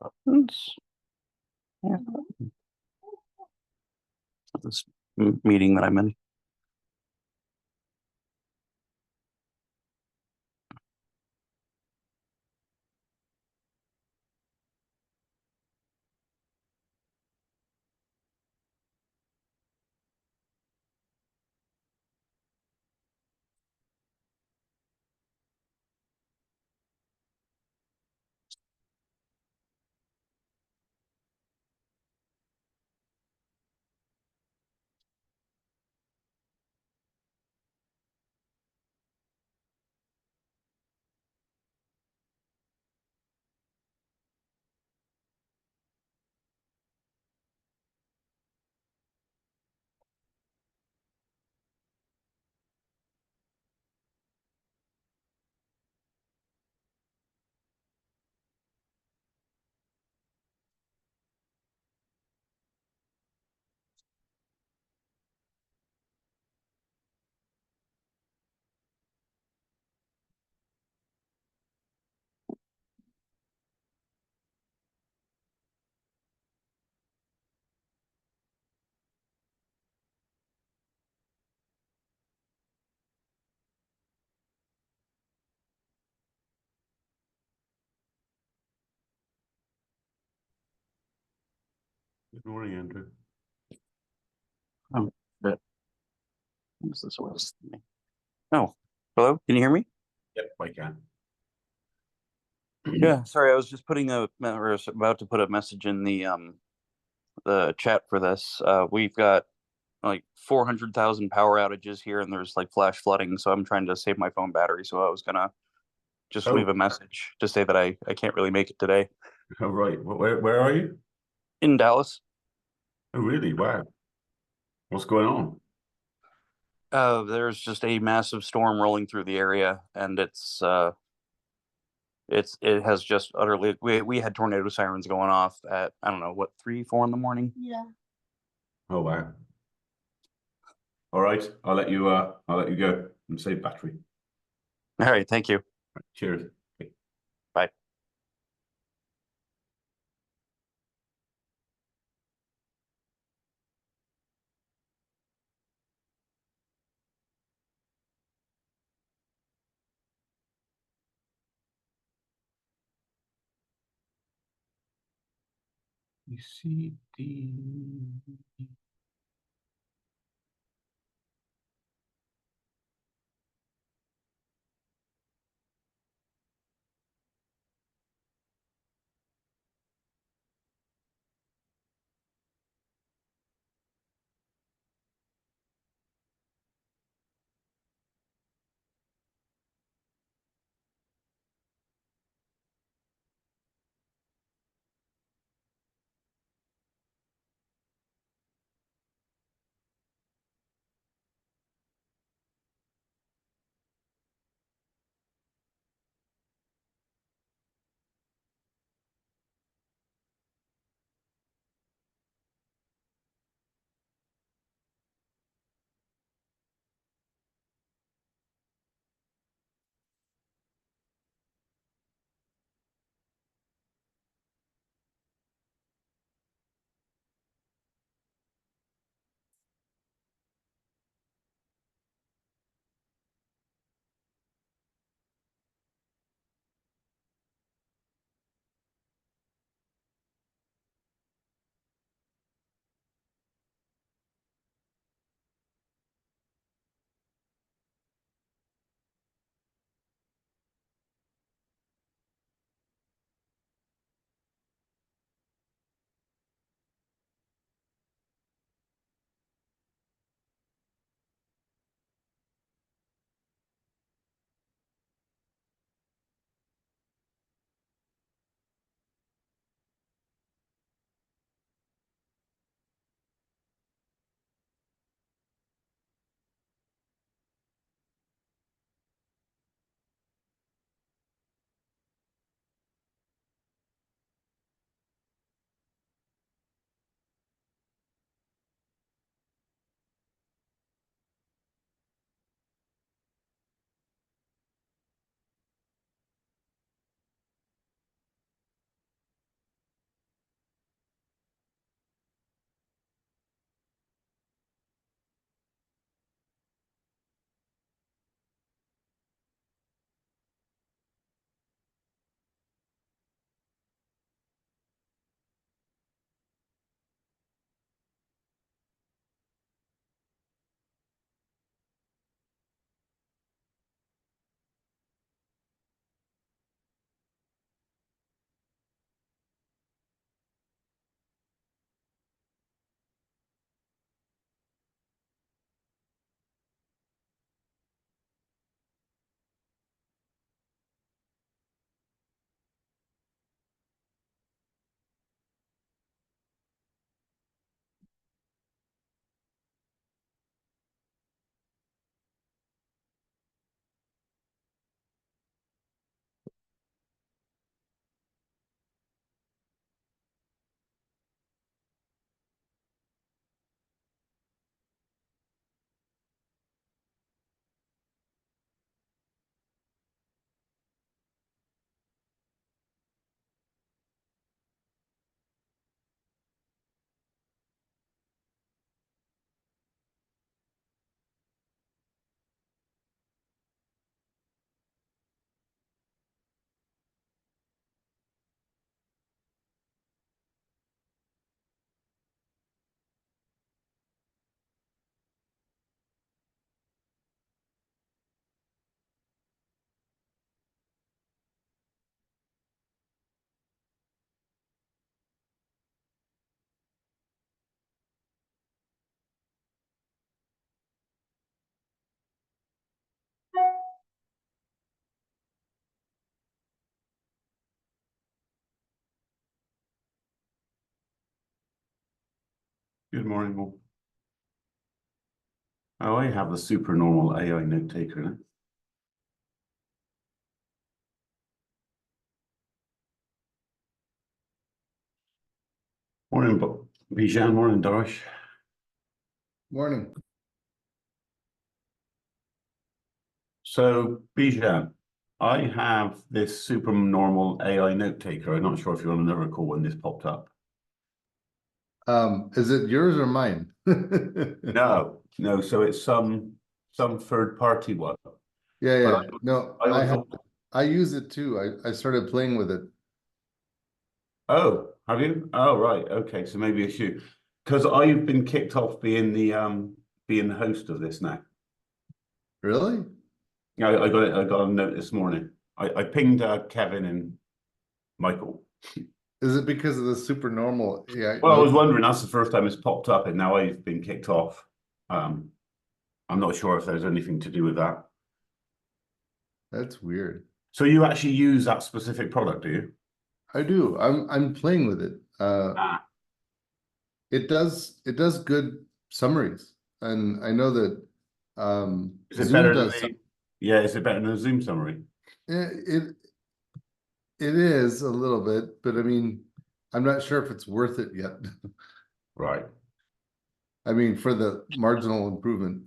buttons. Yeah, this meeting that I'm in. Good morning, Andrew. Oh, shit. What is this was? Oh, hello. Can you hear me? Yep, I can. Yeah. Sorry, I was just putting or was about to put a message in the chat for this. We've got like 400,000 power outages here, and there's like flash flooding. So I'm trying to save my phone battery. So I was gonna just leave Oh, a message to say that I can't really make it today oh, right. Where are you? in Dallas. Oh, really? Wow. What's going on? There's just a massive storm rolling through the area, and it has just utterly. We had tornado sirens going off at I don't know what 3, 4 in the morning. Yeah. Oh, wow. All right. I'll let you go and save battery. All right, thank you. Right, cheers. Bye. OCP. Good morning, all. Oh, I have the super normal AI note taker now. Morning, Bijan. Morning, Darish. Morning. So, Bijan, I have this super normal AI note taker. I'm not sure if you're on another call when this popped up. Is it yours or mine? No. So it's some third party one. Yeah. But No, I use it too. I started playing with it. Oh, have you? Oh, right. Okay. So maybe it's you, because I've been kicked off being the host of this now. Really? Yeah, I got a note this morning. I pinged Kevin and Michael. Is it because of the super normal? Yeah. Well, I No, was wondering, that's the first time it's popped up, and now I've been kicked off. I'm not sure if there's anything to do with that. that's weird. So you actually use that specific product, do you? I do. I'm playing with it. Ah, It does good summaries, and I know that is it Zoom better than does some. yeah, is it better than a Zoom summary? It it is a little bit, but I mean, I'm not sure if it's worth it yet. Right. I mean, for the marginal improvement.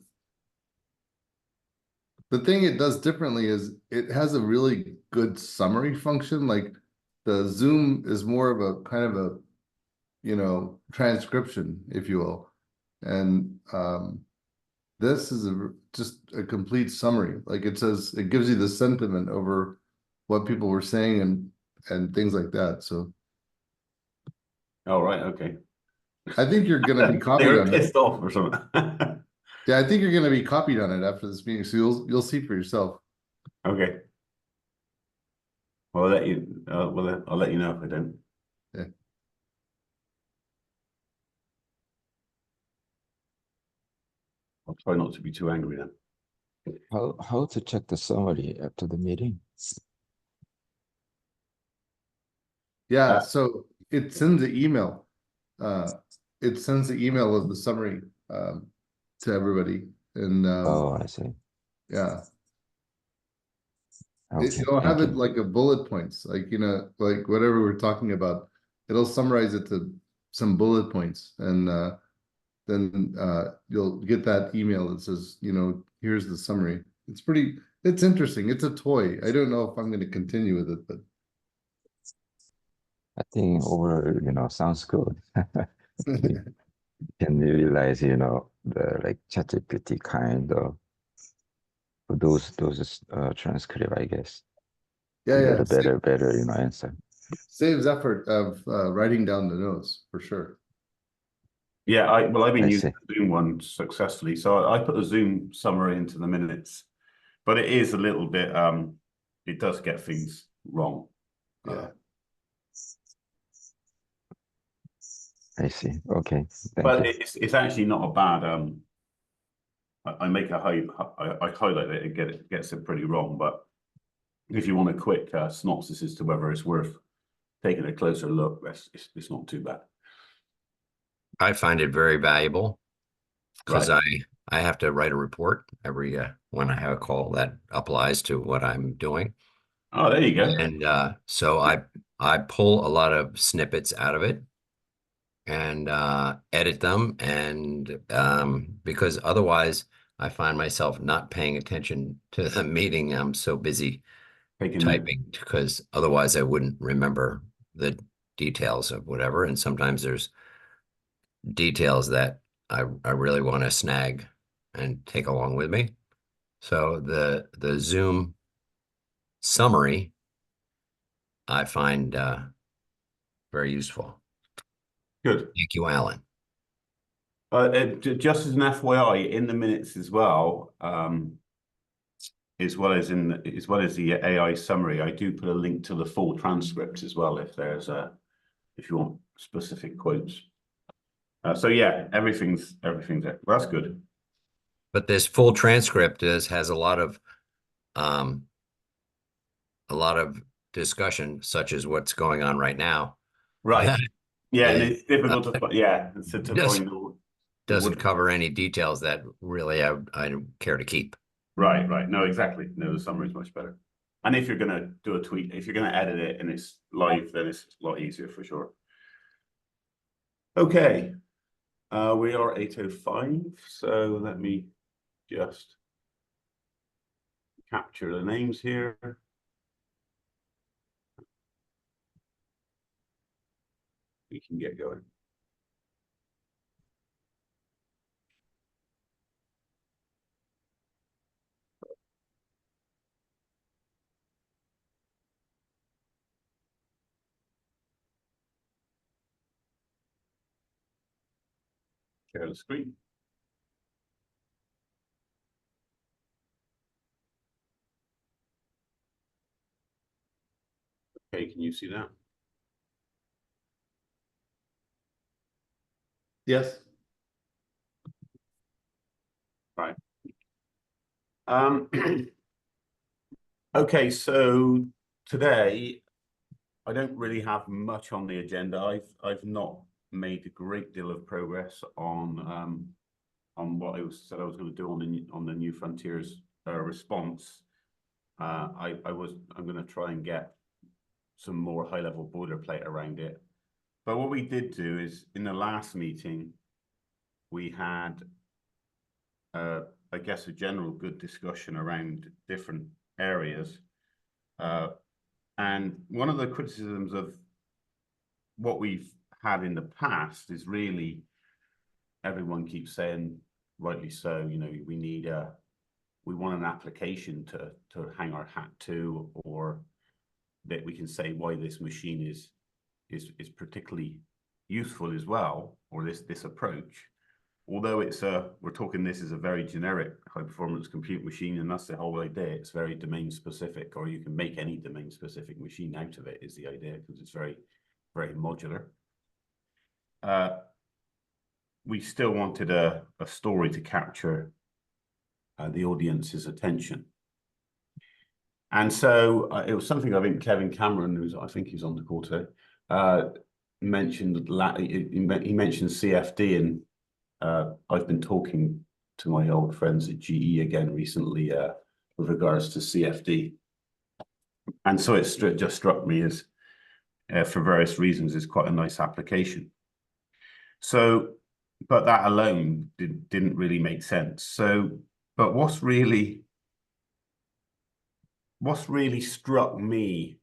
The thing it does differently is it has a really good summary function. Like the Zoom is more of a kind of a, transcription, if you will. And this is just a complete summary. Like it says, it gives you the sentiment over what people were saying and things like that. So Oh, right. Okay. I think you're gonna be They copied were on it. pissed off or something. Yeah, I think you're gonna be copied on it after this meeting. So you'll see for yourself. Okay. Well, I'll let you. I'll let you know if I don't. Yeah. I'll try not to be too angry then. How to check the summary after the meeting? Yeah, Uh, so it sends an email. It sends the email of the summary to everybody. And Oh, I see. yeah, Okay, it'll have thank it you. like a bullet points, like like whatever we're talking about. It'll summarize it to some bullet points, and then you'll get that email that says, here's the summary. It's interesting. It's a toy. I don't know if I'm going to continue with it, but I think over, sounds good. We can realize, the like ChatGPT kind of those transcript, I guess, to get yeah, a better, answer. saves effort of writing down the notes for sure. yeah, I've been I using see. the Zoom one successfully, so I put the Zoom summary into the minutes, but it is a little bit. It does get things wrong. Yeah. I see. Okay, thank But you. it's actually not a bad. I make a I highlight it and gets it pretty wrong, but if you want a quick synopsis as to whether it's worth taking a closer look, it's not too bad. I find it very valuable because Right. I have to write a report every when I have a call that applies to what I'm doing. Oh, there you go. And so I pull a lot of snippets out of it and edit them. And because otherwise I find myself not paying attention to the meeting. I'm so busy Taking typing because otherwise I wouldn't remember the details of whatever. And sometimes there's details that I really want to snag and take along with me. So the Zoom summary I find very useful. good. Thank you, Alan. Just as an FYI, in the minutes as well, as well as the AI summary, I do put a link to the full transcript as well if you want specific quotes. So yeah, everything's there. Well, that's good. But this full transcript has a lot of discussion, such as what's going on right now. Right. Yeah, and It, it's difficult to find. Yeah, to just find all. doesn't would- cover any details that really I don't care to keep. Right, right. No, exactly. No, the summary is much better. And if you're going to do a tweet, if you're going to edit it and it's live, then it's a lot easier for sure. Okay. We are 8:05, so let me just capture the names here. We can get going. Share the screen. Okay, can you see that? Yes. Right. Okay, so today I don't really have much on the agenda. I've not made a great deal of progress on what said I was going to do on the New Frontiers response. I'm going to try and get some more high-level boilerplate around it. But what we did do is in the last meeting, we had I guess a general good discussion around different areas. And one of the criticisms of what we've had in the past is really everyone keeps saying, rightly so, you know, we want an application to hang our hat to, or that we can say why this machine is particularly useful as well, or this approach. Although we're talking this is a very generic high performance compute machine, and that's the whole idea. It's very domain specific, or you can make any domain specific machine out of it is the idea, because it's very, very modular. We still wanted a story to capture the audience's attention. And so it was something I think Kevin Cameron, I think he's on the call today, mentioned. He mentioned CFD, and I've been talking to my old friends at GE again recently with regards to CFD. And so it just struck me as, for various reasons, is quite a nice application. So, but that alone didn't really make sense. So, but what's really struck me,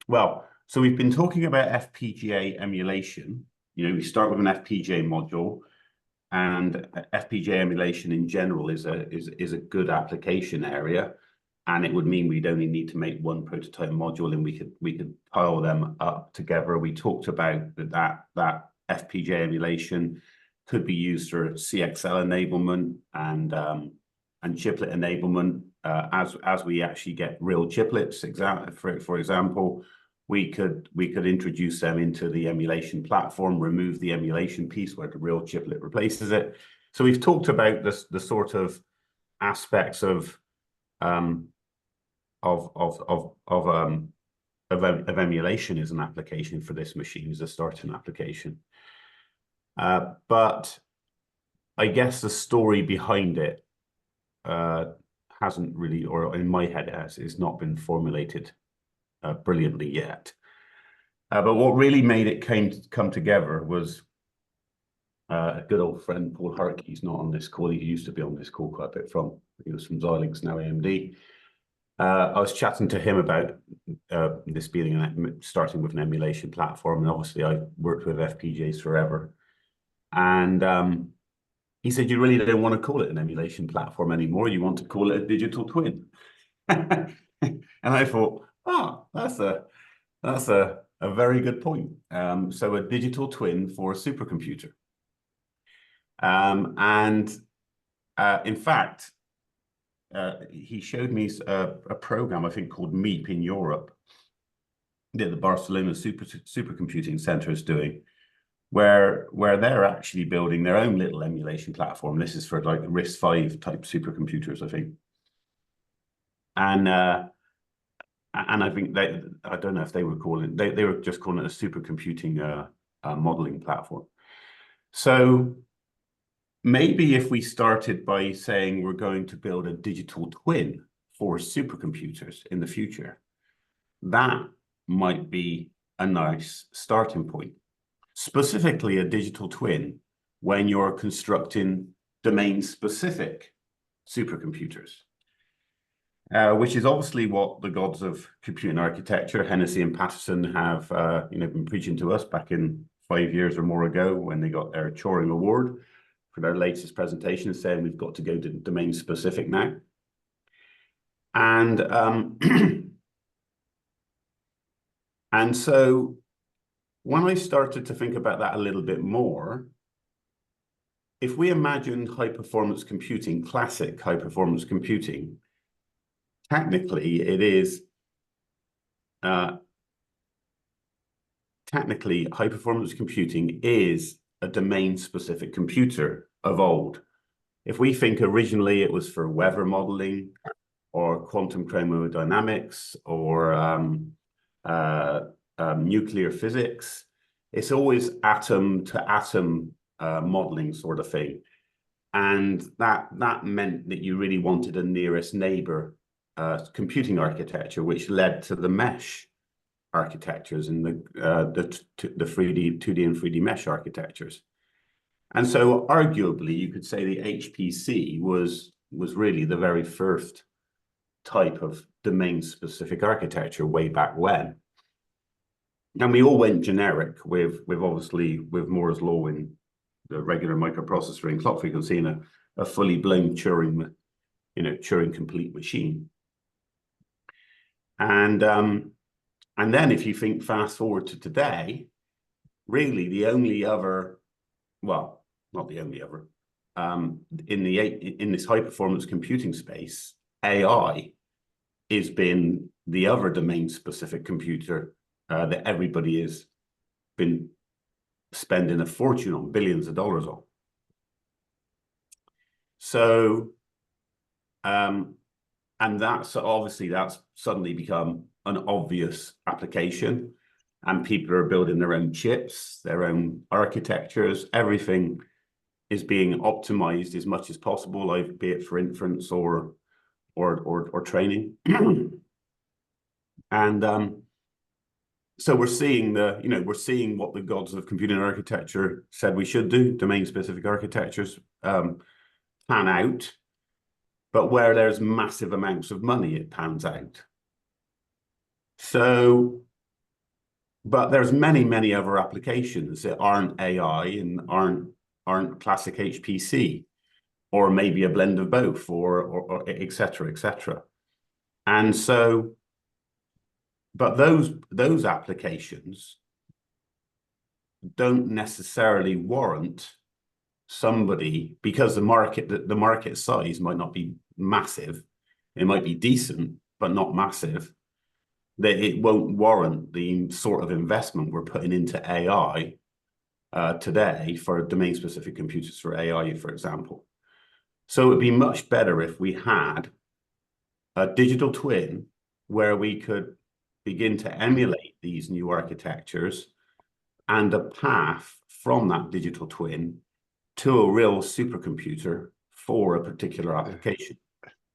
well, so we've been talking about FPGA emulation. You know, we start with an FPGA module, and FPGA emulation in general is a good application area, and it would mean we'd only need to make one prototype module, and we could pile them up together. We talked about that FPGA emulation could be used for CXL enablement and chiplet enablement as we actually get real chiplets. For example, we could introduce them into the emulation platform, remove the emulation piece where the real chiplet replaces it. So we've talked about the sort of aspects of emulation as an application for this machine, as a starting application. But I guess the story behind it hasn't really, or in my head is not been formulated brilliantly yet. But what really made it come together was a good old friend, Paul Herc. He's not on this call. He used to be on this call quite a bit he was from Xilinx, now AMD. I was chatting to him about this being starting with an emulation platform, and obviously I've worked with FPGAs forever. And he said, you really don't want to call it an emulation platform anymore. You want to call it a digital twin. And I thought, oh, that's a very good point. So a digital twin for a supercomputer. In fact, he showed me a program, I think, called MEEP in Europe, that the Barcelona Supercomputing Center is doing, where they're actually building their own little emulation platform. This is for like RISC-V type supercomputers, I think. And I think I don't know if they were calling it, they were just calling it a supercomputing modeling platform. So maybe if we started by saying we're going to build a digital twin for supercomputers in the future, that might be a nice starting point. Specifically a digital twin when you're constructing domain-specific supercomputers, which is obviously what the gods of computing architecture, Hennessy and Patterson, have been preaching to us back in 5 years or more ago when they got their Turing Award for their latest presentation, saying we've got to go to domain-specific now. And and so when I started to think about that a little bit more, if we imagined high-performance computing, classic high-performance computing, technically it is, technically high-performance computing is a domain-specific computer of old. If we think originally it was for weather modeling or quantum chromodynamics or nuclear physics, it's always atom to atom modeling sort of thing. And that meant that you really wanted a nearest neighbor computing architecture, which led to the mesh architectures and the 3D, 2D and 3D mesh architectures. And so arguably you could say the HPC was really the very first type of domain-specific architecture way back when. And we all went generic with obviously with Moore's law in the regular microprocessor in clock frequency and a fully blown Turing, Turing complete machine. And then if you think fast forward to today, really the only other, well, not the only other, in this high performance computing space, AI has been the other domain specific computer that everybody has been spending a fortune on, billions of dollars on. So, and that's obviously, that's suddenly become an obvious application, and people are building their own chips, their own architectures, everything is being optimized as much as possible, like be it for inference or training. And so we're seeing we're seeing what the gods of computing architecture said we should do, domain-specific architectures pan out, but where there's massive amounts of money, it pans out. So, but there's many other applications that aren't AI and aren't classic HPC, or maybe a blend of both, or et cetera, et cetera. And so, but those applications don't necessarily warrant somebody, because the market size might not be massive, it might be decent, but not massive, that it won't warrant the sort of investment we're putting into AI today for domain-specific computers for AI, for example. So it'd be much better if we had a digital twin where we could begin to emulate these new architectures and a path from that digital twin to a real supercomputer for a particular application.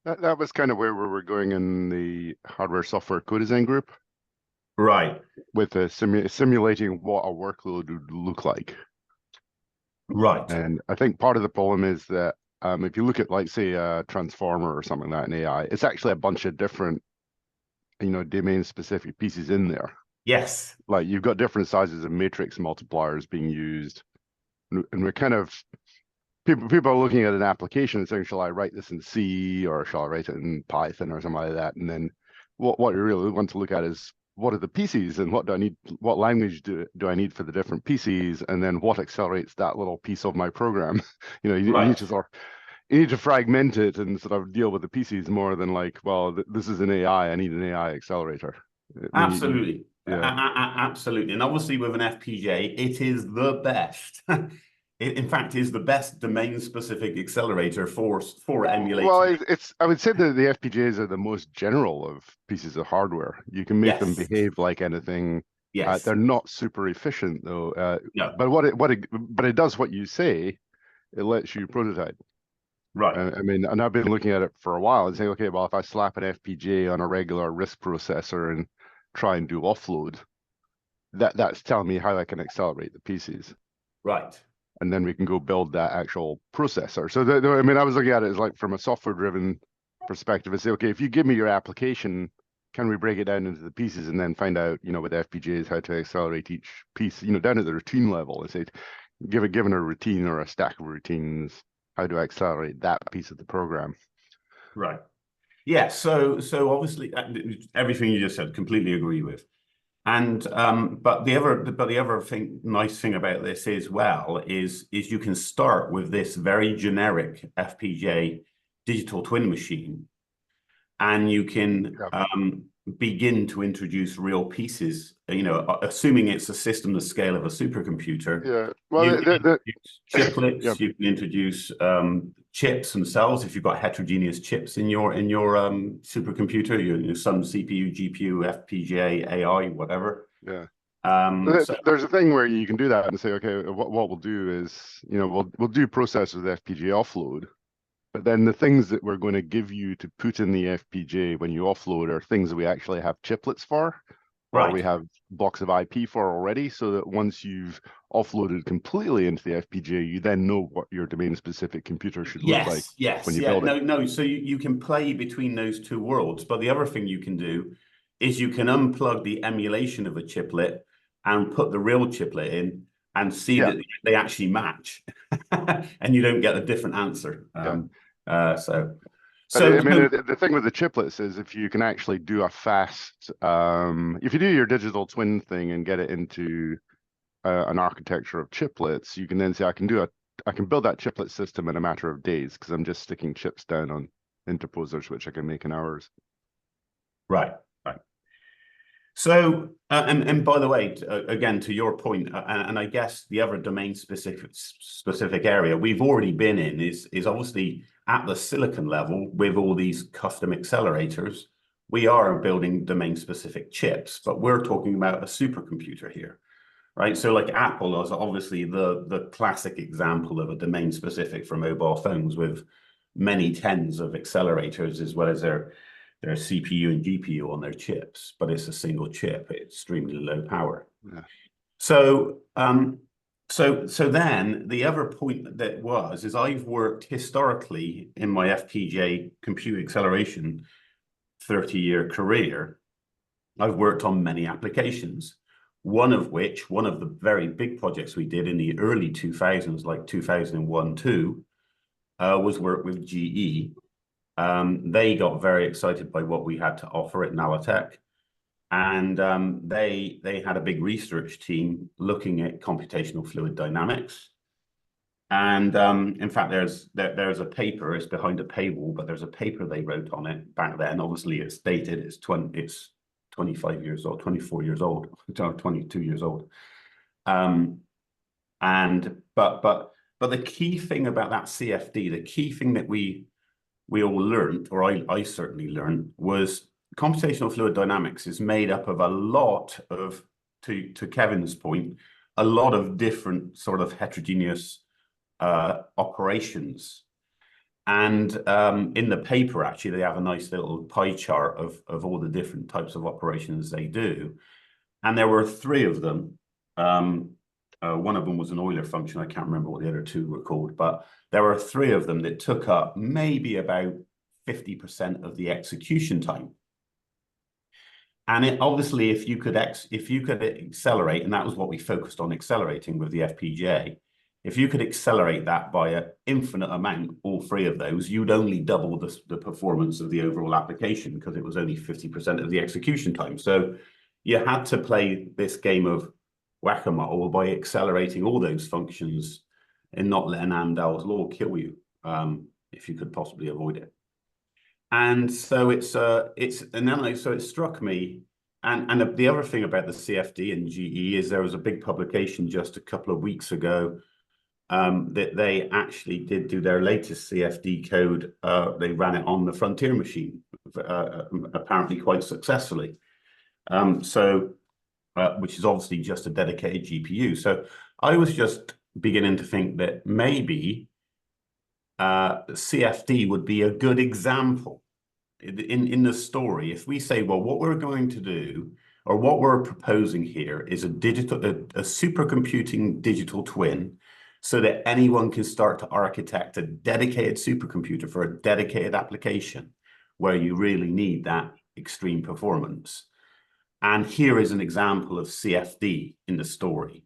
That was kind of where we were going in the hardware software co-design group. Right. With the simulating what a workload would look like. Right. And I think part of the problem is that if you look at, like, say, a transformer or something like that in AI, it's actually a bunch of different, domain-specific pieces in there. Yes. Like, you've got different sizes of matrix multipliers being used. And we're kind of, people are looking at an application and saying, shall I write this in C or shall I write it in Python or something like that? And then what you really want to look at is, what are the PCs and what do I need? What language do I need for the different PCs? And then what accelerates that little piece of my program? You need to fragment it and sort of deal with the PCs more than like, well, this is an AI, I need an AI accelerator. Absolutely. Yeah. Absolutely. And obviously with an FPGA, it is the best. It, in fact, is the best domain-specific accelerator for emulating. Well, I would say that the FPGAs are the most general of pieces of hardware. You can make them behave like anything. Yes. They're not super efficient though. No. But it does what you say. It lets you prototype. Right. I mean, and I've been looking at it for a while and saying, okay, well, if I slap an FPGA on a regular RISC processor and try and do offload, that's telling me how I can accelerate the pieces. Right. And then we can go build that actual processor. So, I mean, I was looking at it as like from a software-driven perspective and say, okay, if you give me your application, can we break it down into the pieces and then find out, you know, with FPGAs how to accelerate each piece, you know, down at the routine level and say, given a routine or a stack of routines, how do I accelerate that piece of the program? Right. Yeah. So obviously everything you just said, completely agree with. And but the other nice thing about this as well is you can start with this very generic FPGA digital twin machine, and you can begin to introduce real pieces. You know, assuming it's a system the scale of a supercomputer. Yeah. Well, you can introduce chiplets. Yeah. You can introduce chips themselves. If you've got heterogeneous chips in your supercomputer, you some CPU, GPU, FPGA, AI, whatever. Yeah. So There's a thing where you can do that and say, okay, what we'll do is, you know, we'll do processors with FPGA offload, but then the things that we're going to give you to put in the FPGA when you offload are things that we actually have chiplets for, or right. we have blocks of IP for already, so that once you've offloaded completely into the FPGA, you then know what your domain-specific computer should look like when you build it. No. So you can play between those two worlds, but the other thing you can do is you can unplug the emulation of a chiplet and put the real chiplet in and see that they actually match, and you don't get a different answer. I mean, the thing with the chiplets is if you can actually do a fast, if you do your digital twin thing and get it into an architecture of chiplets, you can then say, I can build that chiplet system in a matter of days because I'm just sticking chips down on interposers, which I can make in hours. Right. So, and by the way, again, to your point, and I guess the other domain specific area we've already been in is obviously at the silicon level with all these custom accelerators. We are building domain specific chips, but we're talking about a supercomputer here, right? So like Apple is obviously the classic example of a domain specific for mobile phones with many tens of accelerators as well as their CPU and GPU on their chips, but it's a single chip, it's extremely low power. Yeah. So then the other point that is I've worked historically in my FPGA compute acceleration 30-year career. I've worked on many applications, one of the very big projects we did in the early 2000s, like 2001, 2, was work with GE. They got very excited by what we had to offer at Nalatech, and they had a big research team looking at computational fluid dynamics. And in fact, there's a paper. It's behind a paywall, but there's a paper they wrote on it back then. Obviously, it's dated. It's 25 years old, 24 years old, 22 years old. But the key thing about that CFD, the key thing that we all learned, or I certainly learned, was computational fluid dynamics is made up of a lot of, to Kevin's point, a lot of different sort of heterogeneous operations. And in the paper, actually, they have a nice little pie chart of all the different types of operations they do. And there were 3 of them. One of them was an Euler function. I can't remember what the other 2 were called, but there were 3 of them that took up maybe about 50% of the execution time. And it obviously, if you could accelerate, and that was what we focused on accelerating with the FPGA, if you could accelerate that by an infinite amount, all 3 of those, you'd only double the performance of the overall application because it was only 50% of the execution time. So you had to play this game of whack-a-mole by accelerating all those functions and not letting Amdahl's law kill you if you could possibly avoid it. And so it struck me, and the other thing about the CFD and GE is there was a big publication just a couple of weeks ago that they actually did do their latest CFD code. They ran it on the Frontier machine, apparently quite successfully. So which is obviously just a dedicated GPU. So I was just beginning to think that maybe CFD would be a good example in the story. If we say, well, what we're going to do, or what we're proposing here, is a supercomputing digital twin, so that anyone can start to architect a dedicated supercomputer for a dedicated application where you really need that extreme performance. And here is an example of CFD in the story,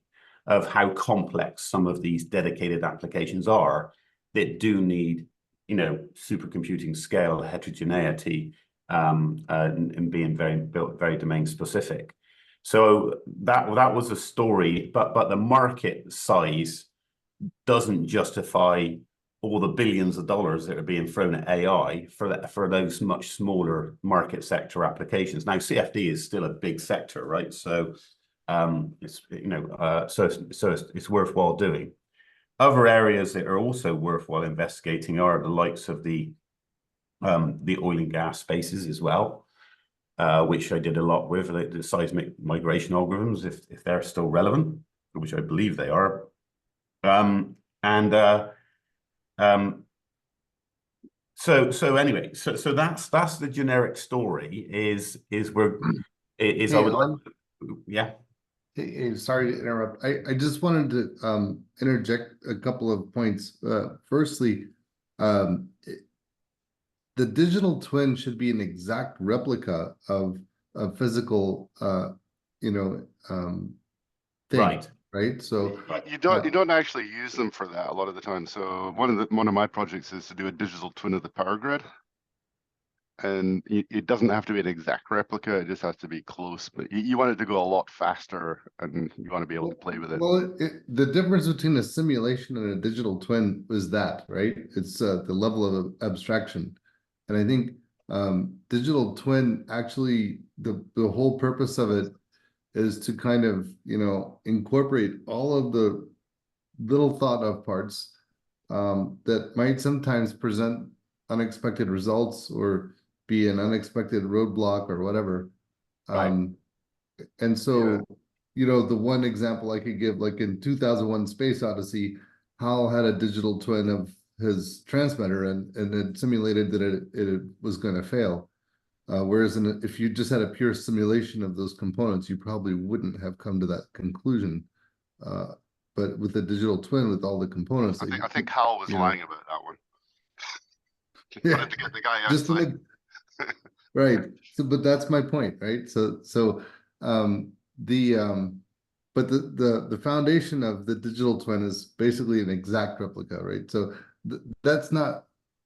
of how complex some of these dedicated applications are that do need, you know, supercomputing scale, heterogeneity, and being very domain specific. So that was a story, but the market size doesn't justify all the billions of dollars that are being thrown at AI for those much smaller market sector applications. Now, CFD is still a big sector, right? So it's, you know, so it's worthwhile doing. Other areas that are also worthwhile investigating are the likes of the oil and gas spaces as well, which I did a lot with, like the seismic migration algorithms, if they're still relevant, which I believe they are. So anyway, so that's the generic story. Hey, Yeah. Hey, sorry to interrupt. I just wanted to interject a couple of points. Firstly, the digital twin should be an exact replica of a physical, you know, thing, right? So you don't actually use them for that a lot of the time. So one of my projects is to do a digital twin of the power grid. And it doesn't have to be an exact replica, it just has to be close, but you want it to go a lot faster and you want to be able to play with it. Well, the difference between a simulation and a digital twin is that, right? It's the level of abstraction. And I think digital twin, actually, the whole purpose of it is to kind of, you know, incorporate all of the little thought of parts that might sometimes present unexpected results or be an unexpected roadblock or whatever. Right. And so, you know, the one example I could give, like in 2001 Space Odyssey, Hal had a digital twin of his transmitter and it simulated that it was going to fail. Whereas if you just had a pure simulation of those components, you probably wouldn't have come to that conclusion. But with the digital twin, with all the components, I think Hal was lying about that one. Yeah, wanted to get the guy just outside. Right. So, but that's my point, right? So but the foundation of the digital twin is basically an exact replica, right? So that's not,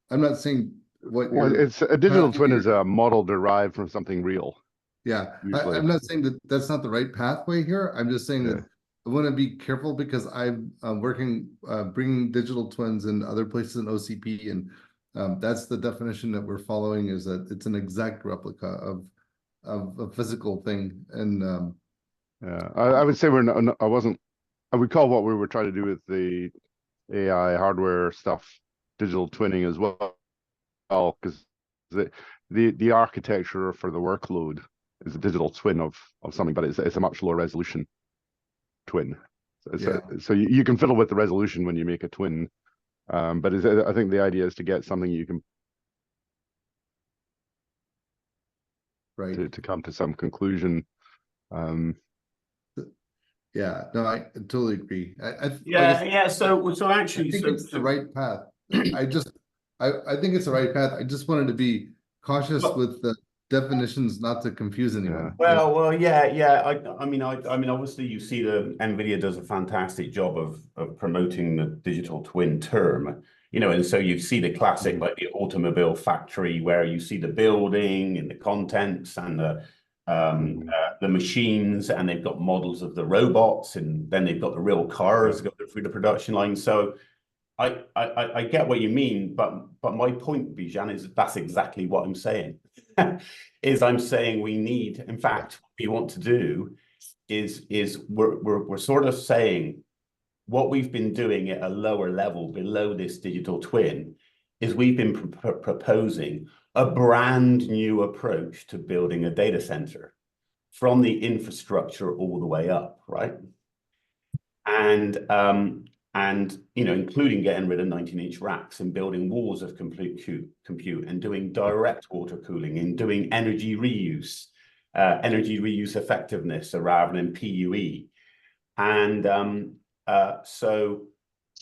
I'm not saying what Well, you're it's a digital twin here. is a model derived from something real. Yeah, Usually. I'm not saying that that's not the right pathway here. I'm just saying that I want to be careful because I'm working, bringing digital twins in other places in OCP, and that's the definition that we're following, is that it's an exact replica of a physical thing. And Yeah, I would say I would call what we were trying to do with the AI hardware stuff digital twinning as well, because the architecture for the workload is a digital twin of something, but it's a much lower resolution twin. So you can fiddle with the resolution when you make a twin, but I think the idea is to get something you can to come to some conclusion. Yeah, no, I totally agree. So actually, I think it's the right path. I think it's the right path. I just wanted to be cautious with the definitions, not to confuse anyone. I mean, obviously, you see the NVIDIA does a fantastic job of promoting the digital twin term, you know, and so you see the classic, like the automobile factory, where you see the building and the contents and the machines, and they've got models of the robots, and then they've got the real cars going through the production line. So I get what you mean, but my point, Bijan, is that's exactly what I'm saying. Is I'm saying we need, in fact, what we want to do is we're sort of saying what we've been doing at a lower level below this digital twin is we've been proposing a brand new approach to building a data center from the infrastructure all the way up, right? And you know, including getting rid of 19-inch racks and building walls of compute and doing direct water cooling and doing energy reuse effectiveness rather than PUE. And so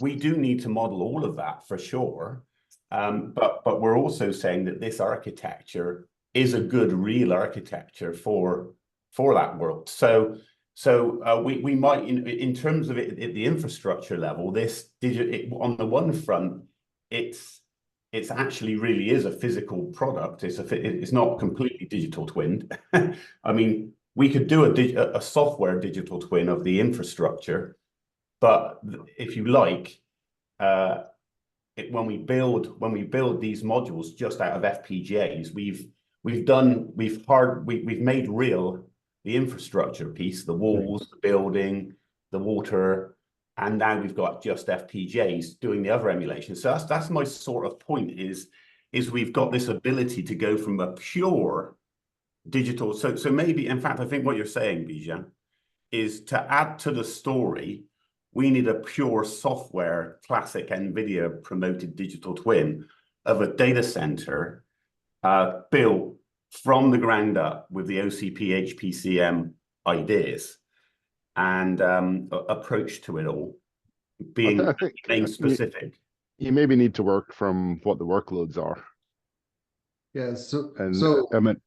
we do need to model all of that for sure. But we're also saying that this architecture is a good real architecture for that world. So we might, in terms of it at the infrastructure level, this on the one front, it's actually really is a physical product. It's not completely digital twinned. I mean, we could do a software digital twin of the infrastructure, but if you like, when we build these modules just out of FPGAs, we've made real the infrastructure piece, the walls, the building, the water, and now we've got just FPGAs doing the other emulation. So that's my sort of point is we've got this ability to go from a pure digital. So maybe, in fact, I think what you're saying, Bijan, is to add to the story, we need a pure software, classic NVIDIA promoted digital twin of a data center built from the ground up with the OCP HPCM ideas and approach to it all being I think domain specific. you maybe need to work from what the workloads are. Yeah, And so I mean,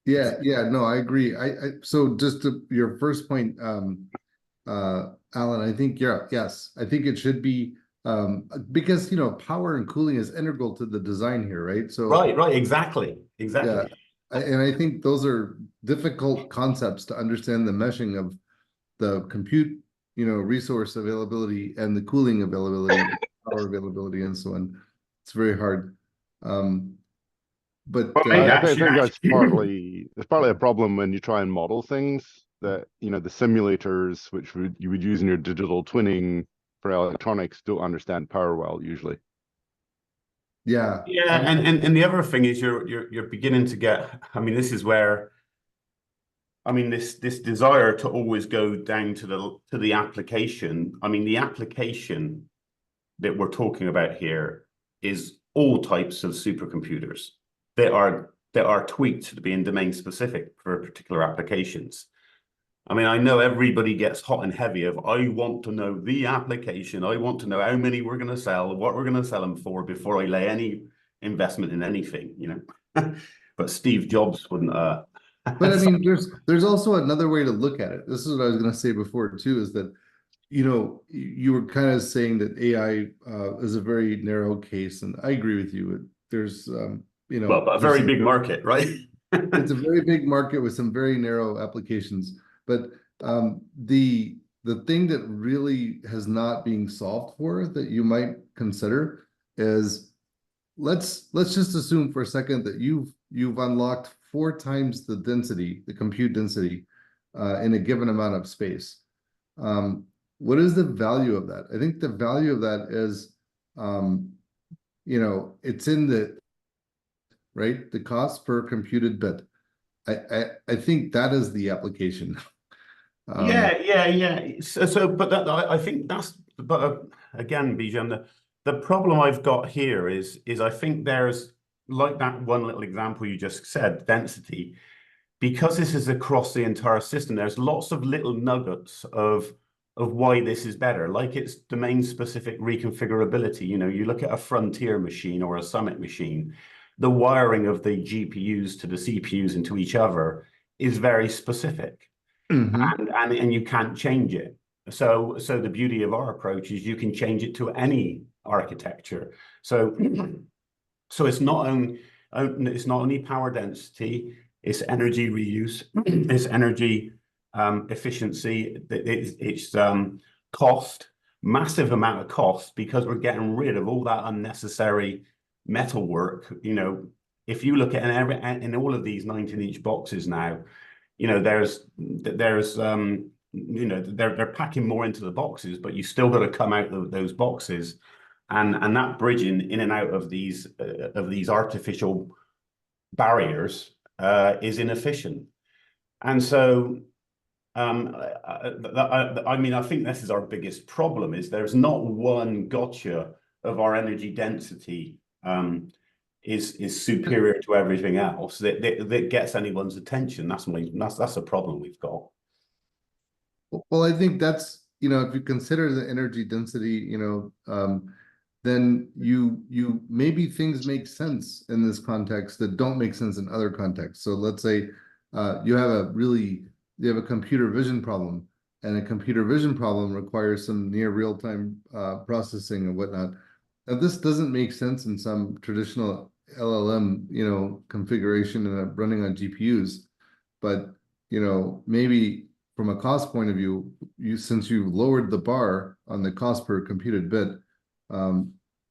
yeah, no, I agree. So just to your first point, Alan, I think, yes, I think it should be, because, you know, power and cooling is integral to the design here, right? So Right, exactly. yeah, and I think those are difficult concepts to understand, the meshing of the compute, you know, resource availability and the cooling availability, power availability, and so on. It's very hard. But I think that's partly a problem when you try and model things that, you know, the simulators which you would use in your digital twinning for electronics don't understand power well usually. yeah, and the other thing is you're beginning to get, I mean, this is where, I mean, this desire to always go down to the application. I mean, the application that we're talking about here is all types of supercomputers that are tweaked to being domain specific for particular applications. I mean, I know everybody gets hot and heavy of, I want to know the application. I want to know how many we're going to sell, what we're going to sell them for before I lay any investment in anything, you know. But Steve Jobs wouldn't. But I mean, there's also another way to look at it. This is what I was going to say before too, is that, you know, you were kind of saying that AI is a very narrow case, and I agree with you. There's you know, well, but a very big market, right? It's a very big market with some very narrow applications. But the thing that really has not being solved for that you might consider is, let's just assume for a second that you've unlocked 4 times the density, the compute density, in a given amount of space. What is the value of that? I think the value of that is, you know, it's in the right, the cost per computed bit. I think that is the application. Yeah. So, but that, I think that's, but again, Bijan, the problem I've got here is I think there's, like that one little example you just said, density, because this is across the entire system, there's lots of little nuggets of why this is better, like it's domain specific reconfigurability. You know, you look at a Frontier machine or a Summit machine, the wiring of the GPUs to the CPUs and to each other is very specific. And you can't change it. So the beauty of our approach is you can change it to any architecture. So it's not only power density, it's energy reuse, it's energy efficiency, it's cost, massive amount of cost, because we're getting rid of all that unnecessary metal work. You know, if you look at in all of these 19-inch boxes now, you know, there's you know, they're packing more into the boxes, but you still got to come out of those boxes, and that bridging in and out of these artificial barriers is inefficient. And so, I mean, I think this is our biggest problem, is there's not one gotcha of our energy density is superior to everything else that gets anyone's attention. That's a problem we've got. Well, I think that's, if you consider the energy density, then you maybe things make sense in this context that don't make sense in other contexts. So let's say you have a computer vision problem, and a computer vision problem requires some near real-time processing and whatnot. Now, this doesn't make sense in some traditional LLM, configuration and running on GPUs, but maybe from a cost point of view, since you lowered the bar on the cost per computed bit,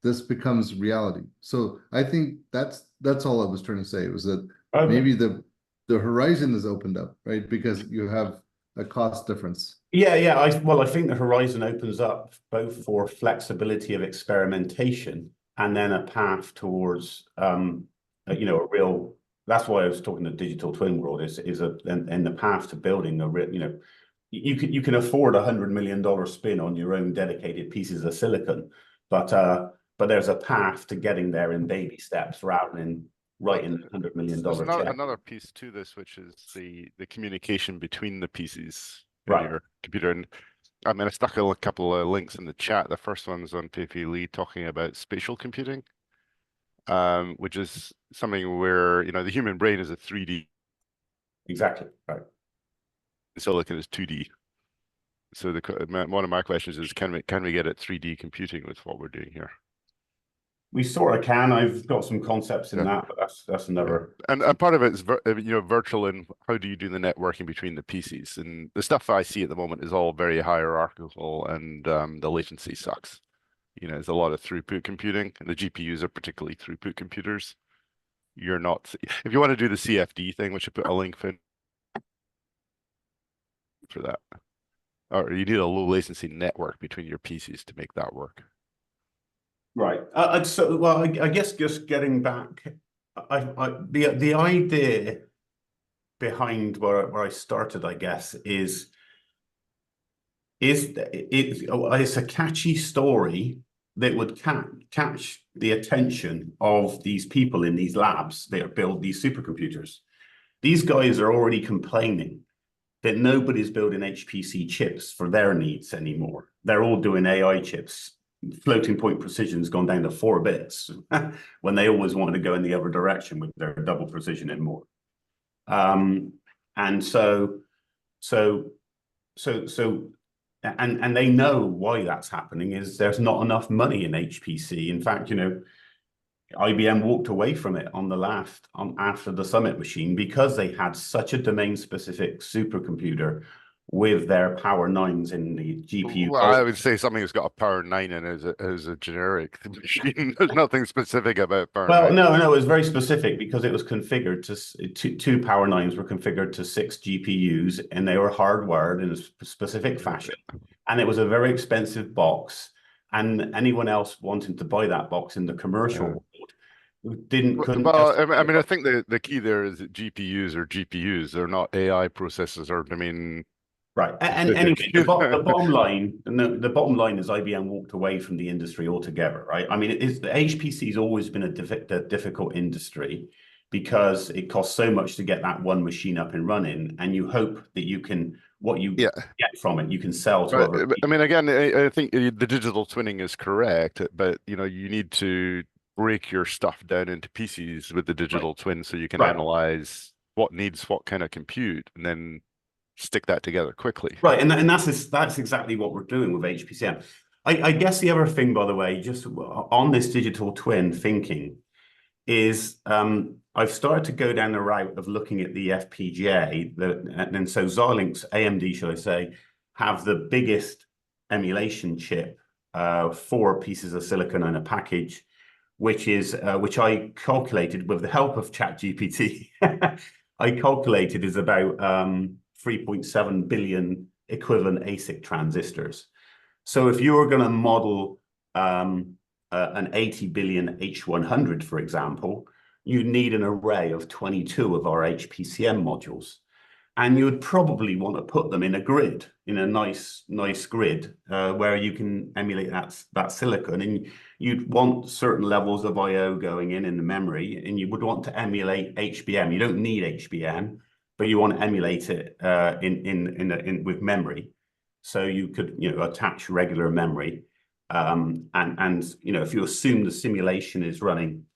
this becomes reality. So I think that's all I was trying to say, was that maybe the horizon is opened up, right? Because you have a cost difference. Yeah. I think the horizon opens up both for flexibility of experimentation and then a path towards, a real. That's why I was talking the digital twin world and the path to building a real, you can afford $100 million spin on your own dedicated pieces of silicon, but there's a path to getting there in baby steps rather than writing $100 million There's check. another piece to this, which is the communication between the pieces in Right. your computer. And I mean, I stuck a couple of links in the chat. The first one's on Pepe Lee talking about spatial computing, which is something where, the human brain is a 3D. Exactly, right. Silicon is 2D. So one of my questions is, can we get at 3D computing with what we're doing here? We sort of can. I've got some concepts in that, but that's another. And part of it is virtual, and how do you do the networking between the PCs? And the stuff I see at the moment is all very hierarchical, and the latency sucks. There's a lot of throughput computing, and the GPUs are particularly throughput computers. You're not, if you want to do the CFD thing, which I put a link in for that, or you need a low latency network between your PCs to make that work. Right. I guess just getting back, the idea behind where I started, I guess, is it's a catchy story that would catch the attention of these people in these labs that build these supercomputers. These guys are already complaining that nobody's building HPC chips for their needs anymore. They're all doing AI chips. Floating point precision's gone down to 4 bits when they always wanted to go in the other direction with their double precision and more. And they know why that's happening is there's not enough money in HPC. In fact, IBM walked away from it after the Summit machine because they had such a domain-specific supercomputer with their Power 9s in the GPU. Well, I would say something that's got a Power 9 in it as a generic machine. There's nothing specific about Power 9. Well, no, it was very specific because it was configured to two Power 9s were configured to 6 GPUs, and they were hardwired in a specific fashion. And it was a very expensive box. And anyone else wanting to buy that box in the commercial world couldn't. Well, I mean, I think the key there is that GPUs are GPUs. They're not AI processors or domain. Right. And anyway, the bottom line is IBM walked away from the industry altogether, right? I mean, the HPC has always been a difficult industry because it costs so much to get that one machine up and running, and you hope that you can get from it, you can sell to other people. I mean, again, I think the digital twinning is correct, but you need to break your stuff down into pieces with the digital twin so you can analyze what needs what kind of compute, and then stick that together quickly. Right, and that's exactly what we're doing with HPCM. I guess the other thing, by the way, just on this digital twin thinking, is I've started to go down the route of looking at the FPGA, and so Xilinx, AMD, should I say, have the biggest emulation chip, 4 pieces of silicon in a package, which I calculated with the help of ChatGPT. I calculated is about 3.7 billion equivalent ASIC transistors. So if you were going to model an 80 billion H100, for example, you need an array of 22 of our HPCM modules. And you would probably want to put them in a grid, in a nice grid, where you can emulate that silicon, and you'd want certain levels of I/O going in the memory, and you would want to emulate HBM. You don't need HBM, but you want to emulate it with memory. So you could, attach regular memory, and if you assume the simulation is running.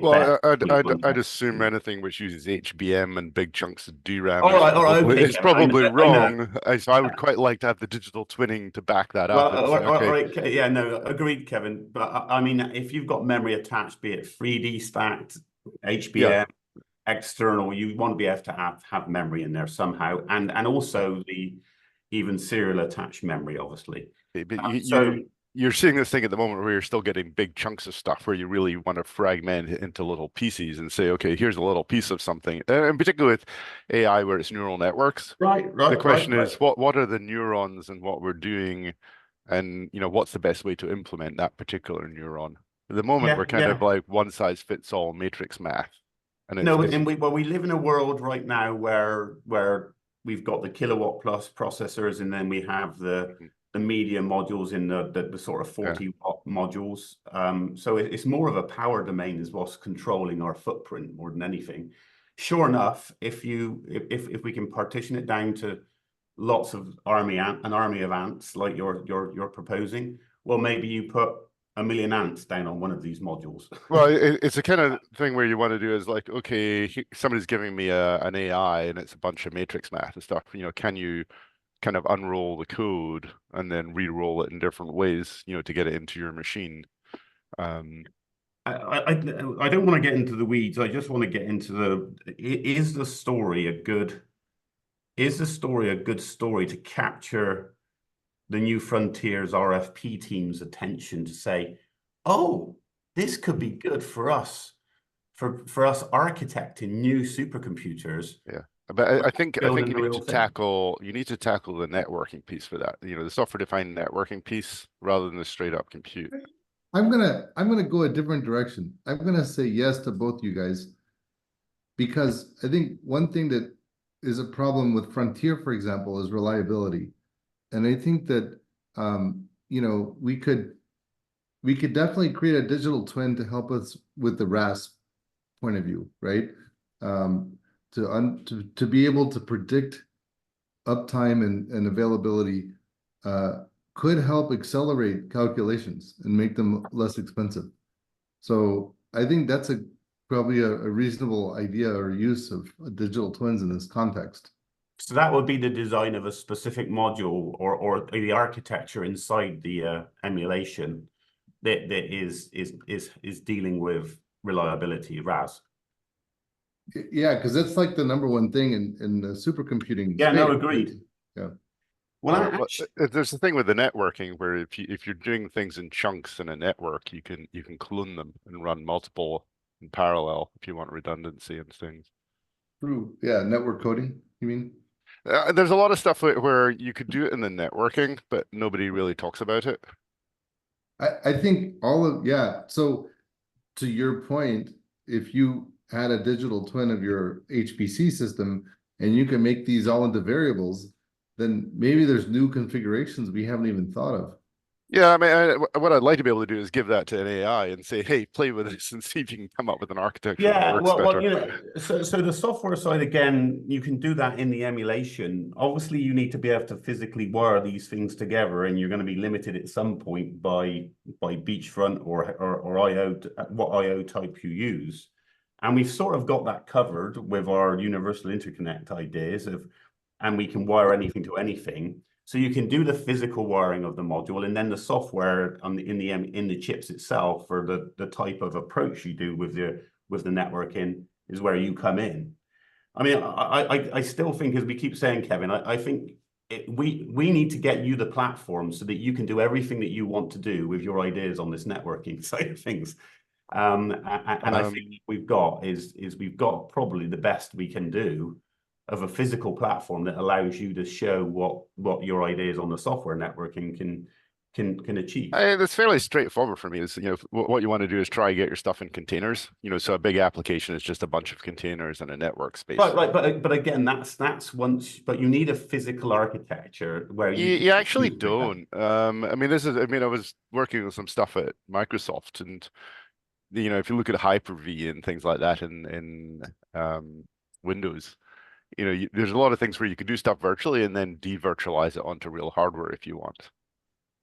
Well, I'd assume anything which uses HBM and big chunks of DRAM all right, okay, is probably I wrong. So I would quite like to have the digital twinning to back that up. Well, all right, yeah, no, agreed, Kevin. But I mean, if you've got memory attached, be it 3D stacked, HBM, external, you want to be able to have memory in there somehow, and also the even serial attached memory, obviously. But you're seeing this thing at the moment where you're still getting big chunks of stuff where you really want to fragment it into little pieces and say, okay, here's a little piece of something. And particularly with AI, where it's neural networks. Right. The question is, what are the neurons and what we're doing, and what's the best way to implement that particular neuron? At the moment, we're kind of like one size fits all matrix math. And we live in a world right now where we've got the kilowatt plus processors, and then we have the medium modules in the sort of 40-watt modules. So it's more of a power domain is what's controlling our footprint more than anything. Sure enough, if we can partition it down to lots of an army of ants like you're proposing, well, maybe you put 1 million ants down on one of these modules. Well, it's the kind of thing where you want to do is like, okay, somebody's giving me an AI and it's a bunch of matrix math and stuff. Can you kind of unroll the code and then re-roll it in different ways, to get it into your machine? I don't want to get into the weeds. I just want to get into is the story a good story to capture the New Frontiers RFP team's attention to say, oh, this could be good for us, for us architecting new supercomputers. Yeah. But I think you need to tackle the networking piece for that. The software-defined networking piece rather than the straight-up compute. I'm gonna go a different direction. I'm gonna say yes to both you guys, because I think one thing that is a problem with Frontier, for example, is reliability. And I think that we could definitely create a digital twin to help us with the RAS point of view, right? To be able to predict uptime and availability could help accelerate calculations and make them less expensive. So I think that's probably a reasonable idea or use of digital twins in this context. So that would be the design of a specific module or the architecture inside the emulation that is dealing with reliability, RAS. Yeah, because that's like the #1 thing in the supercomputing. Yeah, space. no, agreed. Yeah. Well, there's the thing with the networking where if you're doing things in chunks in a network, you can clone them and run multiple in parallel if you want redundancy and things. True. Yeah, network coding, you mean? There's a lot of stuff where you could do it in the networking, but nobody really talks about it. I think so to your point, if you had a digital twin of your HPC system and you can make these all into variables, then maybe there's new configurations we haven't even thought of. Yeah, I mean, what I'd like to be able to do is give that to an AI and say, hey, play with this and see if you can come up with an architecture that works better. So the software side, again, you can do that in the emulation. Obviously, you need to be able to physically wire these things together, and you're going to be limited at some point by beachfront or IO, what IO type you use. And we've sort of got that covered with our universal interconnect ideas and we can wire anything to anything. So you can do the physical wiring of the module, and then the software in the chips itself for the type of approach you do with the networking is where you come in. I mean, I still think, as we keep saying, Kevin, I think we need to get you the platform so that you can do everything that you want to do with your ideas on this networking side of things. And I think we've got probably the best we can do of a physical platform that allows you to show what your ideas on the software networking can achieve. It's fairly straightforward for me. Is, you know, what you want to do is try and get your stuff in containers. You know, so a big application is just a bunch of containers and a network space. Right, but again, that's once. But you need a physical architecture where You actually don't. I mean, I was working with some stuff at Microsoft, and you know, if you look at Hyper-V and things like that in Windows, you know, there's a lot of things where you can do stuff virtually and then de-virtualize it onto real hardware if you want.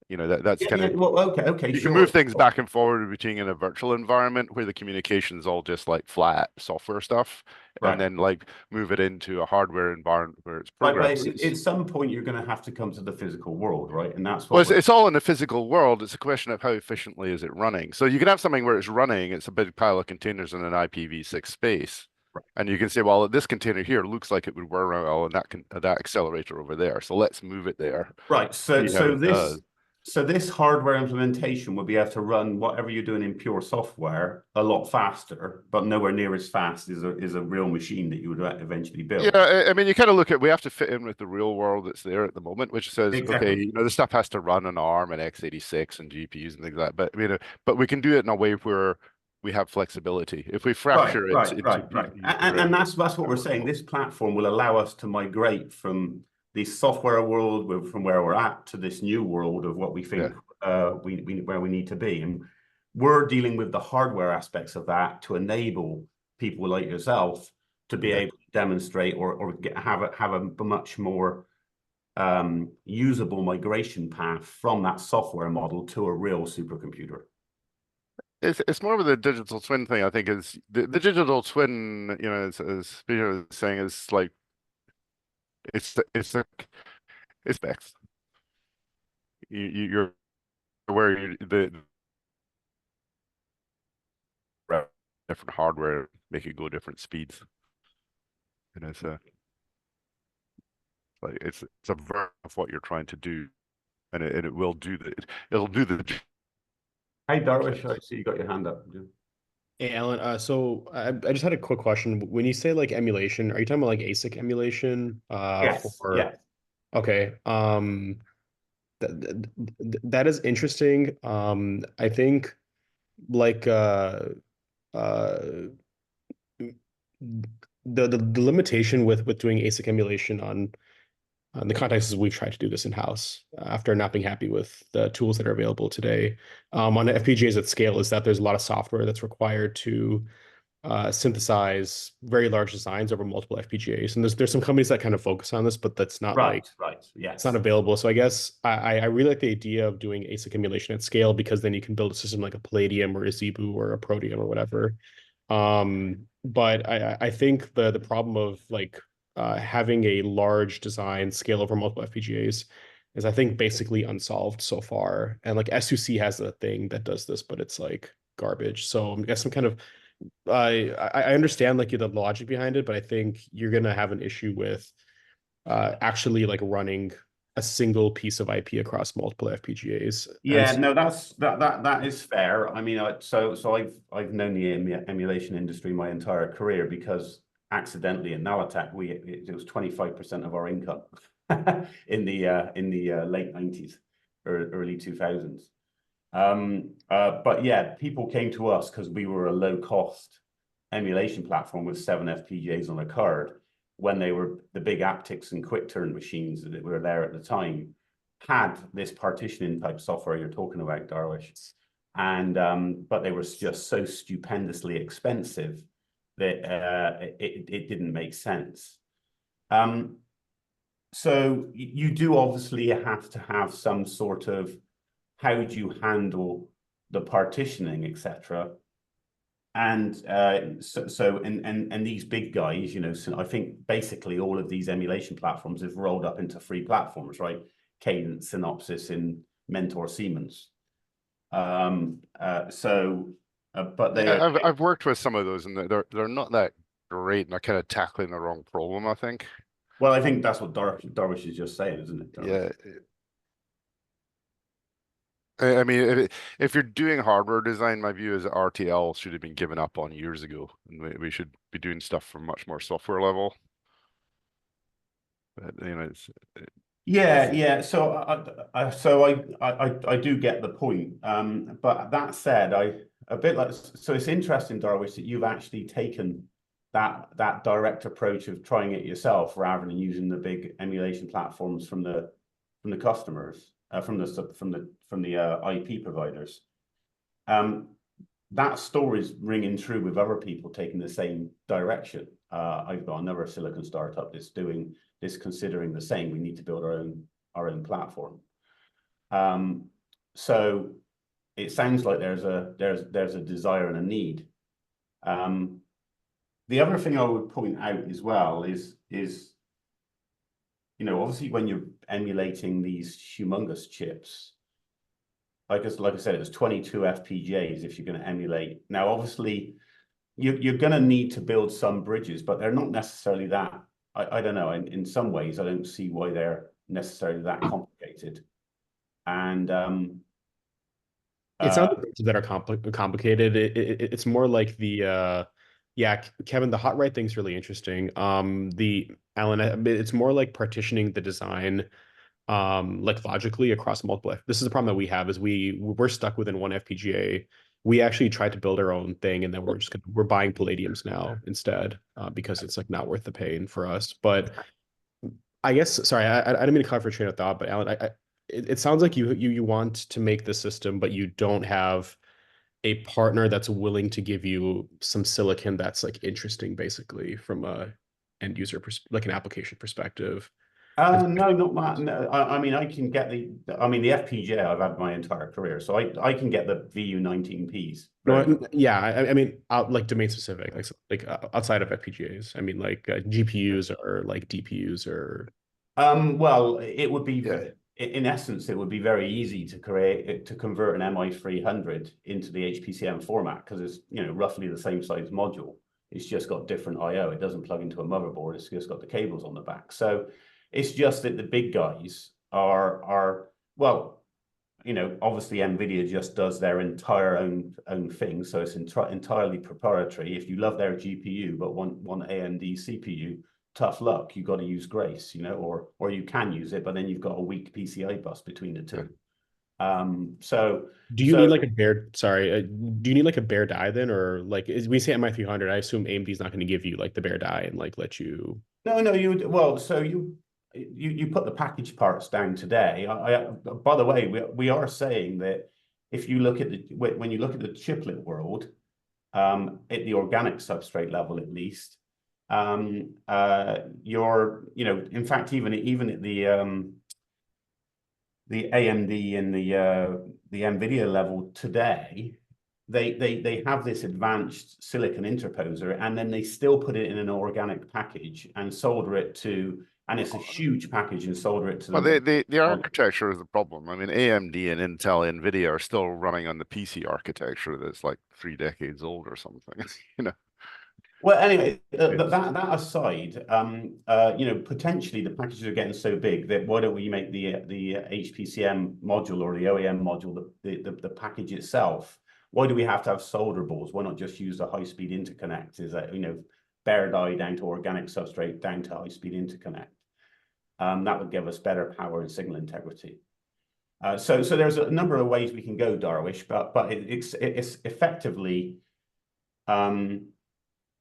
You know, that's kind of, well, okay, you sure. can move things back and forward between in a virtual environment where the communication is all just like flat software stuff, Right. and then like move it into a hardware environment where it's Right, programmed. but at some point you're going to have to come to the physical world, right? And that's Well, what it's all in the physical world. It's a question of how efficiently is it running. So you can have something where it's running, it's a big pile of containers in an IPv6 space. Right. And you can say, well, this container here looks like it would work well in that accelerator over there. So let's move it there. Right. See how it does. So this hardware implementation will be able to run whatever you're doing in pure software a lot faster, but nowhere near as fast as a real machine that you would eventually build. Yeah, I mean, you kind of look at, we have to fit in with the real world that's there at the moment, which says, Exactly. okay, you know, this stuff has to run on ARM and x86 and GPUs and things like that. But, you know, but we can do it in a way where we have flexibility. If we fracture right. into And that's what we're saying. This platform will allow us to migrate from the software world, from where we're at, to this new world of what we think where we need to be. And we're dealing with the hardware aspects of that to enable people like yourself to be able to demonstrate or have a much more usable migration path from that software model to a real supercomputer. It's more of the digital twin thing, I think, is the digital twin, you know, as Peter was saying, is like it's specs. You're where the different hardware make it go different speeds, and it's a version of what you're trying to do, and it will do it'll do the. Hey, Darwish, I see you got your hand up. Hey, Alan, so I just had a quick question. When you say like emulation, are you talking about like ASIC emulation? Yes. Yeah. Okay. That is interesting. I think like the limitation with doing ASIC emulation on the context is we've tried to do this in-house after not being happy with the tools that are available today on FPGAs at scale is that there's a lot of software that's required to synthesize very large designs over multiple FPGAs. And there's some companies that kind of focus on this, but that's not right. Yes. It's not available. So I guess I really like the idea of doing ASIC emulation at scale because then you can build a system like a Palladium or a Zebu or a Protium or whatever. But I think the problem of like having a large design scale over multiple FPGAs is I think basically unsolved so far. And like SUC has a thing that does this, but it's like garbage. So I guess I'm kind of I understand like the logic behind it, but I think you're gonna have an issue with actually like running a single piece of IP across multiple FPGAs. Yeah, no, that is fair. I mean, so I've known the emulation industry my entire career because accidentally in Nalatech it was 25% of our income in the late 90s or early 2000s. But yeah, people came to us because we were a low-cost emulation platform with 7 FPGAs on a card when they were the big Aptix and QuickTurn machines that were there at the time had this partitioning type software you're talking about, Darwish. And but they were just so stupendously expensive that it didn't make sense. So you do obviously have to have some sort of how do you handle the partitioning, etc. And and these big guys, you know, so I think basically all of these emulation platforms have rolled up into free platforms, right? Cadence, Synopsys, and Mentor, Siemens. But I've worked with some of those, and they're not that great, and they're kind of tackling the wrong problem, I think. Well, I think that's what Darwish is just saying, isn't it? Darwish? Yeah. I mean, if you're doing hardware design, my view is that RTL should have been given up on years ago, and we should be doing stuff from much more software level. But, you know, Yeah. So I do get the point. But that said, so it's interesting, Darwish, that you've actually taken that direct approach of trying it yourself rather than using the big emulation platforms from the customers, from the IP providers. That story's ringing true with other people taking the same direction. I've got another silicon startup that's doing this, considering the same. We need to build our own platform. So it sounds like there's a desire and a need. The other thing I would point out as well is obviously when you're emulating these humongous chips, like I said, it's 22 FPGAs if you're going to emulate. Now, obviously, you're going to need to build some bridges, but they're not necessarily that. I don't know. In some ways, I don't see why they're necessarily that complicated. And It's not the bridges that are complicated. It's more like yeah, Kevin, the hot write thing's really interesting. It's more like partitioning the design like logically across multiple. This is the problem that we have, is we're stuck within one FPGA. We actually tried to build our own thing, and then we're buying Palladiums now instead, because it's like not worth the pain for us. But I guess, sorry, I didn't mean to cut for a train of thought, but Alan, it sounds like you want to make the system, but you don't have a partner that's willing to give you some silicon that's like interesting, basically from a end user like an application perspective. no, not that. No, I mean, I can get the FPGA I've had my entire career, so I can get the VU19Ps. No, yeah, I mean, like domain specific, like outside of FPGAs. I mean, like GPUs or like DPUs or. Well, it would be in essence, it would be very easy to convert an MI300 into the HPCM format, because it's roughly the same size module. It's just got different I/O. It doesn't plug into a motherboard. It's just got the cables on the back. So it's just that the big guys are well, obviously NVIDIA just does their entire own thing, so it's entirely proprietary. If you love their GPU but want AMD CPU, tough luck. You've got to use Grace, or you can use it, but then you've got a weak PCI bus between the two. So do you need like a bare? Sorry, do you need like a bare die then, or like we say MI300? I assume AMD is not going to give you like the bare die and like let you. No, you put the package parts down today. By the way, we are saying that if you look at when you look at the chiplet world, at the organic substrate level at least, you're in fact even at the AMD and the NVIDIA level today, they have this advanced silicon interposer, and then they still put it in an organic package and solder it to, and it's a huge package, and solder it to. Well, the architecture is the problem. I mean, AMD and Intel, NVIDIA are still running on the PC architecture that's like 3 decades old or something. Well, anyway, that aside, potentially the packages are getting so big that why don't we make the HPCM module or the OEM module, the package itself? Why do we have to have solder balls? Why not just use a high-speed interconnect? Is that bare die down to organic substrate down to high-speed interconnect? That would give us better power and signal integrity. So there's a number of ways we can go, Darwish, but it's effectively.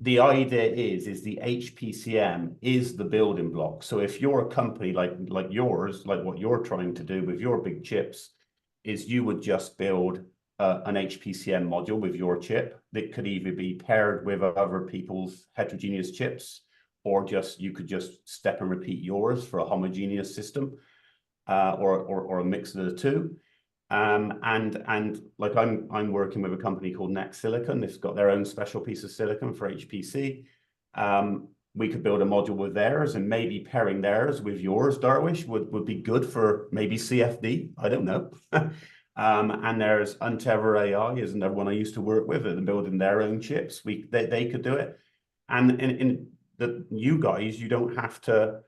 The idea is the HPCM is the building block. So if you're a company like yours, like what you're trying to do with your big chips, is you would just build an HPCM module with your chip that could either be paired with other people's heterogeneous chips, or you could just step and repeat yours for a homogeneous system, or a mix of the two. And like I'm working with a company called Next Silicon. They've got their own special piece of silicon for HPC. We could build a module with theirs, and maybe pairing theirs with yours, Darwish, would be good for maybe CFD. I don't know. And there's Untever AI, isn't there, one I used to work with, and building their own chips. They could do it. And in you guys, you don't have to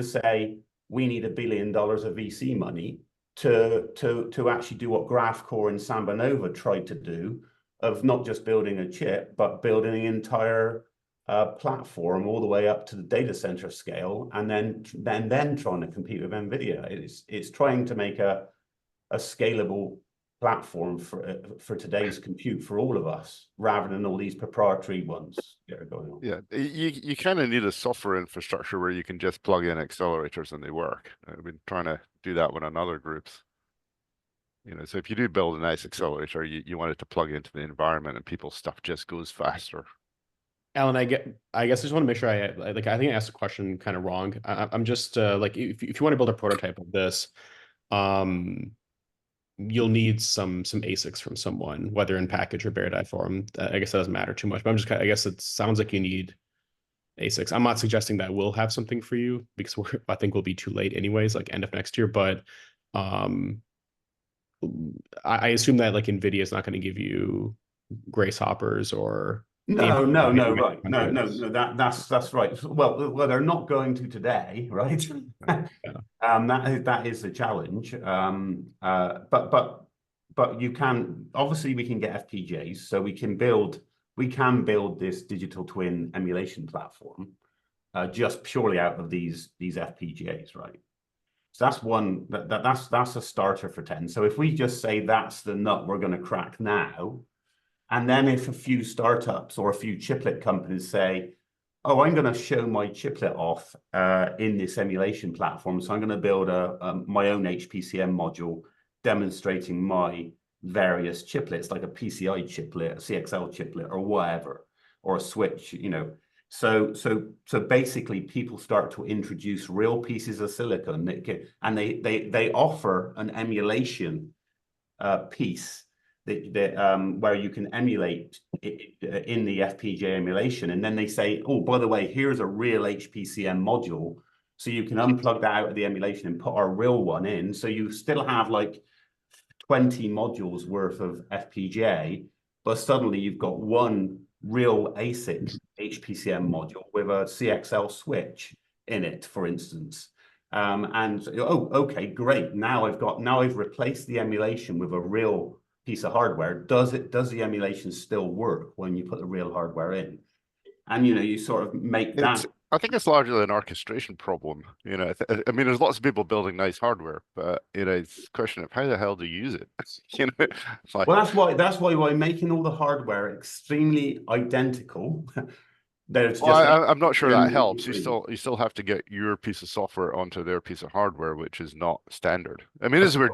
say we need $1 billion of VC money to actually do what GraphCore and Samba Nova tried to do, of not just building a chip, but building an entire platform all the way up to the data center scale, and then trying to compete with NVIDIA. It's trying to make a scalable platform for today's compute for all of us, rather than all these proprietary ones that are going on. Yeah, you kind of need a software infrastructure where you can just plug in accelerators and they work. I've been trying to do that with another groups. So if you do build a nice accelerator, you want it to plug into the environment and people's stuff just goes faster. Alan, I guess I just want to make sure I think I asked the question kind of wrong. I'm just like if you want to build a prototype of this, you'll need some ASICs from someone, whether in package or bare die form. I guess that doesn't matter too much, but I guess it sounds like you need ASICs. I'm not suggesting that we'll have something for you because I think we'll be too late anyways, like end of next year. But I assume that like NVIDIA is not going to give you Grace hoppers or No, right. No, hundreds. that's right. Well, they're not going to today, right? That is the challenge. But you can, obviously we can get FPGAs, so we can build this digital twin emulation platform just purely out of these FPGAs, right? So that's one that's a starter for 10. So if we just say that's the nut we're going to crack now, and then if a few startups or a few chiplet companies say, oh, I'm going to show my chiplet off in this emulation platform, so I'm going to build my own HPCM module demonstrating my various chiplets, like a PCI chiplet, a CXL chiplet, or whatever, or a switch, So basically, people start to introduce real pieces of silicon, and they offer an emulation piece that where you can emulate it in the FPGA emulation, and then they say, oh, by the way, here's a real HPCM module, so you can unplug that out of the emulation and put our real one in, so you still have like 20 modules worth of FPGA, but suddenly you've got one real ASIC HPCM module with a CXL switch in it, for instance. And oh, okay, great. Now I've replaced the emulation with a real piece of hardware. Does the emulation still work when you put the real hardware in? And you sort of make that. I think it's largely an orchestration problem. I mean, there's lots of people building nice hardware, but it's a question of how the hell do you use it? Well, that's why we're making all the hardware extremely identical. I'm not sure that helps. You still have to get your piece of software onto their piece of hardware, which is not standard. I mean, this is where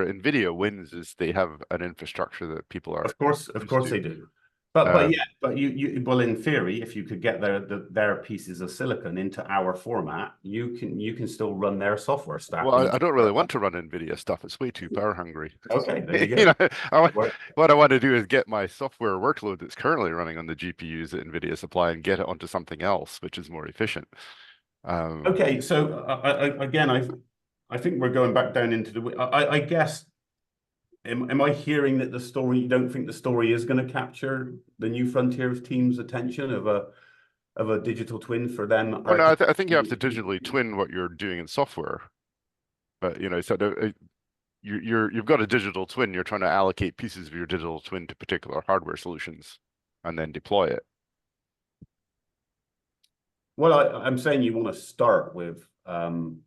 NVIDIA wins, is they have an infrastructure that people are. Of course they do. But well, in theory, if you could get their pieces of silicon into our format, you can still run their software stack. Well, I don't really want to run NVIDIA stuff. It's way too power hungry. Okay, there you go. What I want to do is get my software workload that's currently running on the GPUs that NVIDIA supply and get it onto something else, which is more efficient. Okay, so I think we're going back down into the. I guess. Am I hearing that you don't think the story is going to capture the New Frontiers team's attention of a digital twin for them? Well, no, I think you have to digitally twin what you're doing in software. But you've got a digital twin. You're trying to allocate pieces of your digital twin to particular hardware solutions, and then deploy it. Well, I'm saying you want to start with an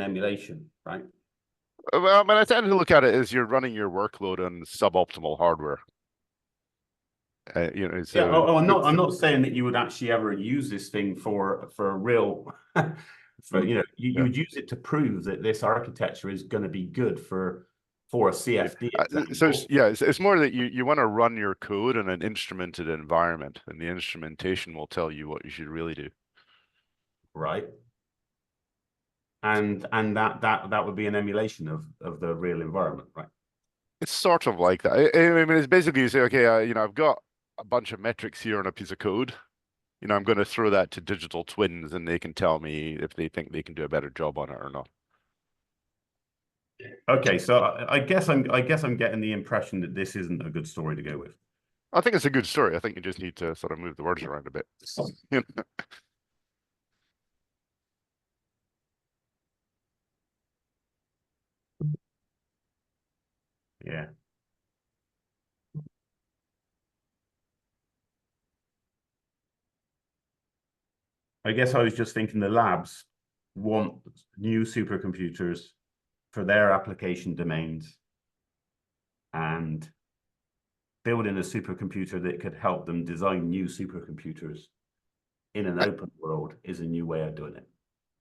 emulation, right? Well, I mean, I tend to look at it as you're running your workload on suboptimal hardware. I'm not saying that you would actually ever use this thing for real. You would use it to prove that this architecture is going to be good for a CFD. It's more that you want to run your code in an instrumented environment, and the instrumentation will tell you what you should really do. Right. And that would be an emulation of the real environment, right? It's sort of like that. I mean, it's basically you say, okay, I've got a bunch of metrics here on a piece of code. I'm going to throw that to digital twins, and they can tell me if they think they can do a better job on it or not. Okay, so I guess I'm getting the impression that this isn't a good story to go with. I think it's a good story. I think you just need to sort of move the words around a bit. Yeah. I guess I was just thinking the labs want new supercomputers for their application domains, and building a supercomputer that could help them design new supercomputers in an open world is a new way of doing it.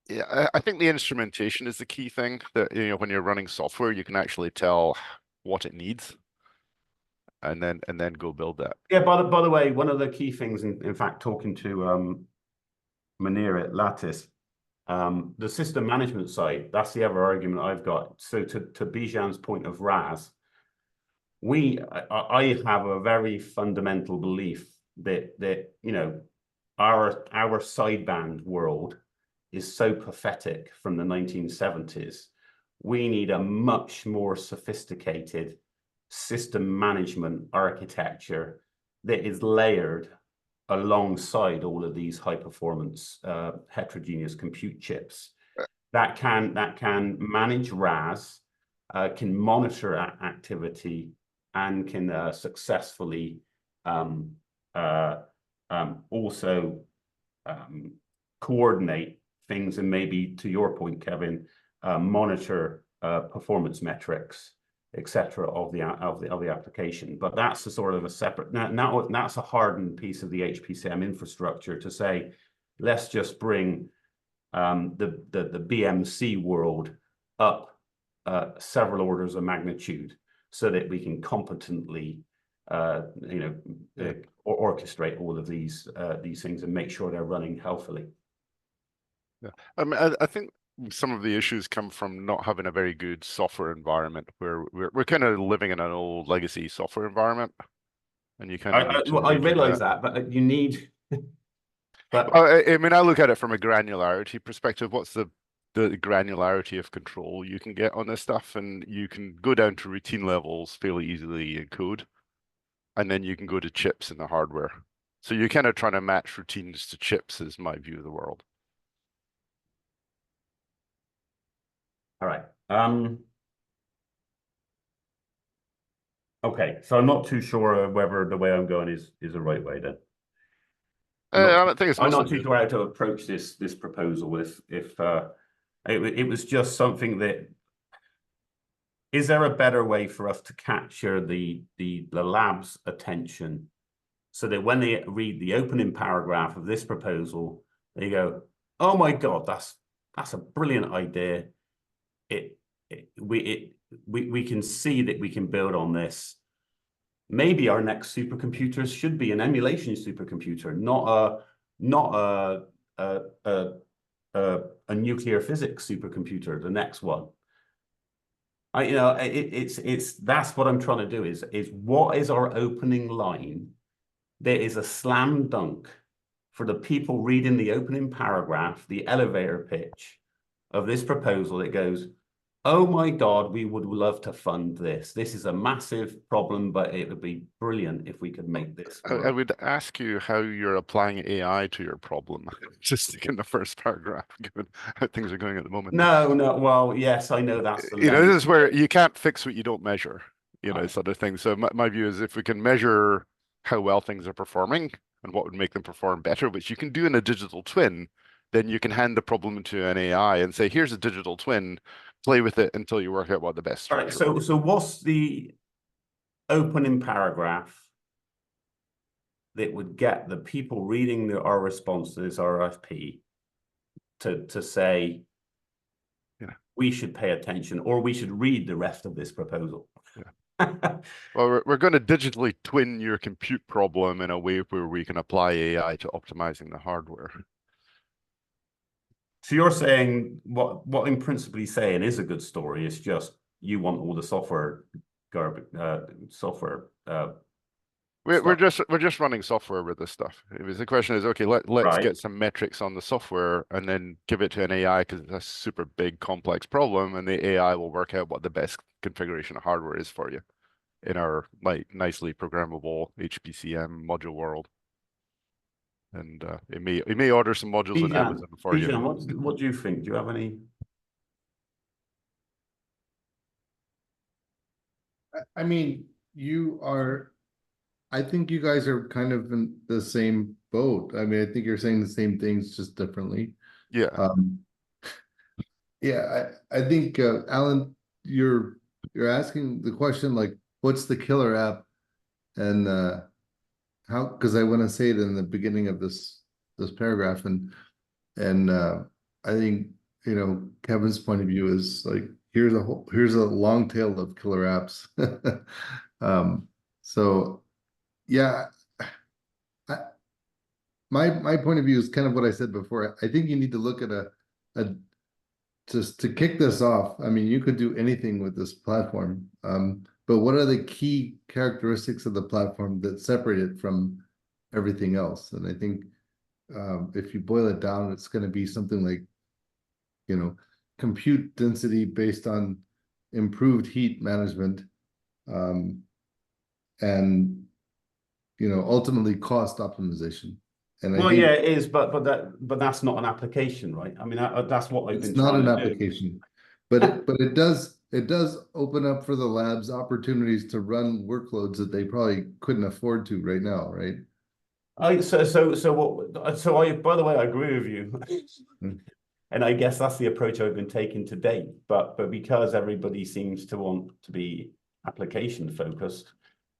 Yeah, I think the instrumentation is the key thing. That, you know, when you're running software, you can actually tell what it needs, and then go build that. Yeah, by the way, one of the key things, in fact, talking to Munir at Lattice, the system management side, that's the other argument I've got. So to Bijan's point of RAS, I have a very fundamental belief that you know, our sideband world is so pathetic from the 1970s. We need a much more sophisticated system management architecture that is layered alongside all of these high performance heterogeneous compute chips that can manage RAS, can monitor activity, and can successfully also coordinate things, and maybe, to your point, Kevin, monitor performance metrics, etc., of the application. But that's a sort of a separate. Now that's a hardened piece of the HPCM infrastructure to say, let's just bring the BMC world up several orders of magnitude, so that we can competently orchestrate all of these things and make sure they're running healthily. Yeah, I mean, I think some of the issues come from not having a very good software environment, where we're kind of living in an old legacy software environment, and you kind of need to I rejig realize that, but you need. But I mean, I look at it from a granularity perspective. What's the granularity of control you can get on this stuff? And you can go down to routine levels fairly easily in code, and then you can go to chips in the hardware. So you're kind of trying to match routines to chips, is my view of the world. all right. Okay, so I'm not too sure whether the way I'm going is the right way then. I don't think it's I'm not mostly too sure how to approach this proposal. If it was just something that, is there a better way for us to capture the lab's attention, so that when they read the opening paragraph of this proposal, they go, "Oh my God, that's a brilliant idea. We can see that we can build on this. Maybe our next supercomputers should be an emulation supercomputer, not a nuclear physics supercomputer, the next one." That's what I'm trying to do, is what is our opening line that is a slam dunk for the people reading the opening paragraph, the elevator pitch of this proposal that goes, "Oh my God, we would love to fund this. This is a massive problem, but it would be brilliant if we could make this work." I would ask you how you're applying AI to your problem, just in the first paragraph, given how things are going at the moment. No, well, yes, I know that's the this is where you can't fix what you don't measure, sort of thing. So my view is, if we can measure how well things are performing and what would make them perform better, which you can do in a digital twin, then you can hand the problem to an AI and say, "Here's a digital twin, play with it until you work out what the best structure is." All right, so what's the opening paragraph that would get the people reading our response to this RFP to say, we should pay attention, or we should read the rest of this proposal? Well, we're going to digitally twin your compute problem in a way where we can apply AI to optimizing the hardware. So you're saying what I'm principally saying is a good story. It's just you want all the software garbage, We're just running software with this stuff. The question is, okay, let's get some metrics on the software and then give it to an AI, because it's a super big complex problem, and the AI will work out what the best configuration of hardware is for you in our nicely programmable HPCM module world. And it may order some modules on Amazon for you. What do you think? Do you have any? I mean, you are I think you guys are kind of in the same boat. I mean, I think you're saying the same things, just differently. Yeah. Yeah, I think, Alan, you're asking the question like, what's the killer app? And how, because I want to say it in the beginning of this paragraph, and I think, you know, Kevin's point of view is like, here's a long tail of killer apps. So yeah, my point of view is kind of what I said before. I think you need to look at a just to kick this off. I mean, you could do anything with this platform. But what are the key characteristics of the platform that separate it from everything else? And I think if you boil it down, it's going to be something like, you know, compute density based on improved heat management, and, you know, ultimately cost optimization. And I Well, think yeah, it is, but that's not an application, right? I mean, that's what I've it's been not trying an to do. application, but it does open up for the labs opportunities to run workloads that they probably couldn't afford to right now, right? By the way, I agree with you. Mm. And I guess that's the approach I've been taking to date. But because everybody seems to want to be application focused,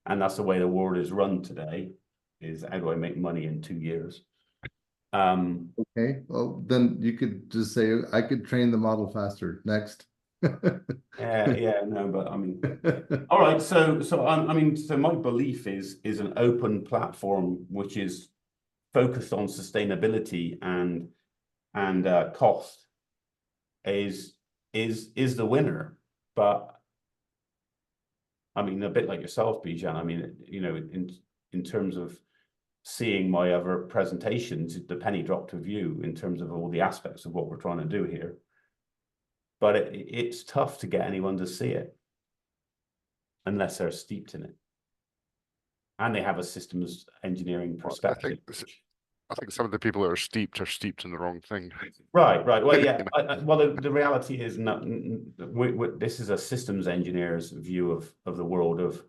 and that's the way the world is run today, is how do I make money in 2 years? Okay, well, then you could just say, I could train the model faster. Next. Yeah, no, but I mean, all right. So I mean, so my belief is an open platform which is focused on sustainability and cost is the winner. But I mean, a bit like yourself, Bijan. I mean, you know, in terms of seeing my other presentations, the penny dropped with you in terms of all the aspects of what we're trying to do here. But it's tough to get anyone to see it unless they're steeped in it and they have a systems engineering perspective. I think some of the people that are steeped in the wrong thing. Right. Well, yeah. Well, the reality is, this is a systems engineer's view of the world. Of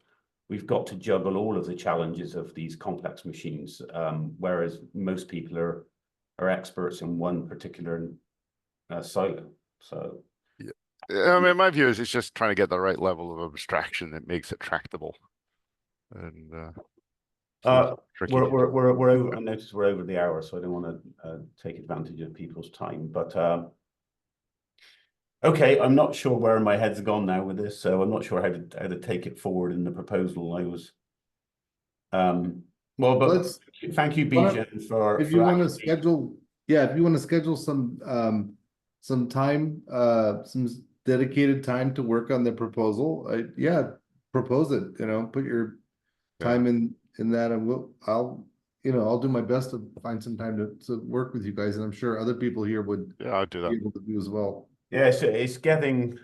we've got to juggle all of the challenges of these complex machines, whereas most people are experts in one particular silo. So, yeah, I mean, my view is it's just trying to get the right level of abstraction that makes it tractable, and tricky. we're over. I noticed we're over the hour, so I don't want to take advantage of people's time. But okay, I'm not sure where my head's gone now with this, so I'm not sure how to take it forward in the proposal. I was well, but thank you, Bijan, for if you want to actually... schedule, yeah, if you want to schedule some time, some dedicated time to work on the proposal, yeah, propose it, you know, put your time in that, and I'll do my best to find some time to work with you guys, and I'm sure other people here would I'll do that. be able to do as well. Yeah, so it's getting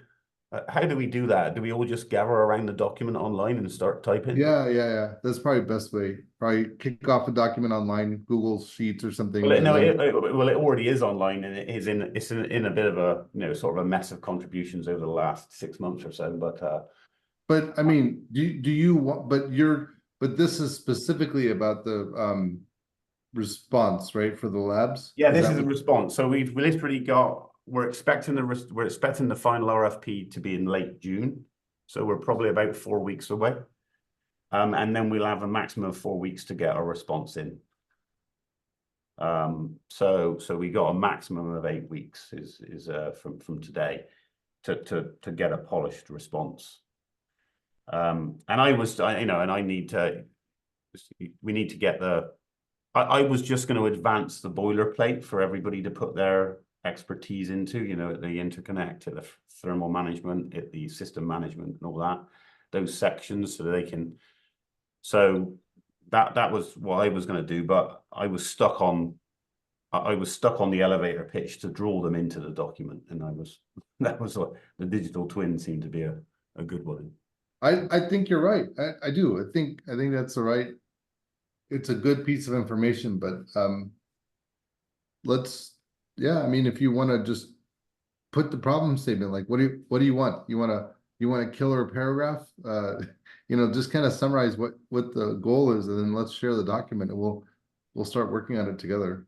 how do we do that? Do we all just gather around the document online and start typing? Yeah. That's probably the best way. Probably kick off a document online, Google Sheets or something. Well, no, it already is online, and it's in a bit of a, you know, sort of a mess of contributions over the last 6 months or so. But I mean, do you want? But this is specifically about the response, right, for the labs? Yeah, this is a response. So we've literally got. We're expecting the final RFP to be in late June, so we're probably about 4 weeks away, and then we'll have a maximum of 4 weeks to get our response in. So we got a maximum of 8 weeks is from today to get a polished response. And we need to get I was just going to advance the boilerplate for everybody to put their expertise into, you know, the interconnect, the thermal management, the system management and all that, those sections, so they can. So that was what I was going to do, but I was stuck on the elevator pitch to draw them into the document, and that was what the digital twin seemed to be a good one. I think you're right. I do. I think that's the right. It's a good piece of information, but I mean, if you want to just put the problem statement, like what do you want? You want a killer paragraph? you know, just kind of summarize what the goal is, and then let's share the document, and we'll start working on it together.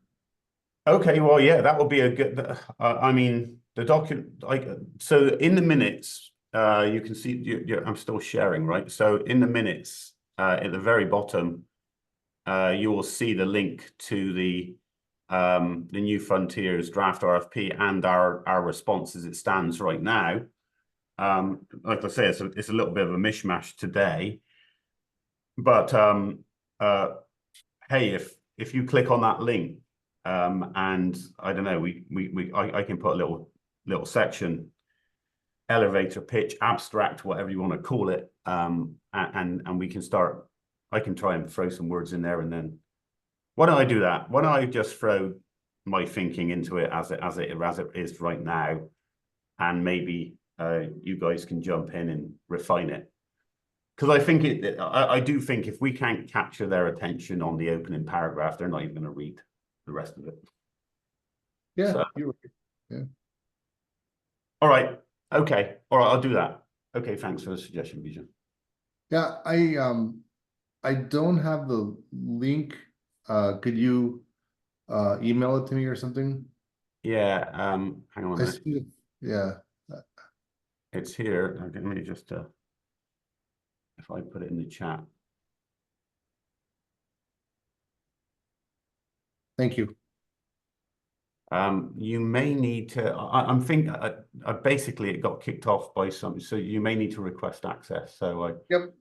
Okay, well, yeah, that would be a good, I mean, the document, like, so in the minutes, you can see, I'm still sharing, right? So in the minutes, at the very bottom, you will see the link to the New Frontiers draft RFP and our response as it stands right now. Like I say, it's a little bit of a mishmash today, but hey, if you click on that link, and I don't know, I can put a little section, elevator pitch, abstract, whatever you want to call it, and we can start. I can try and throw some words in there, and then why don't I do that? Why don't I just throw my thinking into it as it is right now, and maybe you guys can jump in and refine it. Because I think I do think if we can't capture their attention on the opening paragraph, they're not even going to read the rest of it. Yeah, So, you're right. Yeah. all right. Okay. All right. I'll do that. Okay. Thanks for the suggestion, Bijan. Yeah, I don't have the link. Could you email it to me or something? Yeah. Hang on a I minute. see it. Yeah. It's here. Okay, let me just if I put it in the chat. Thank you. You may need to. I'm thinking. Basically, it got kicked off by some. So you may need to request access. So Yep.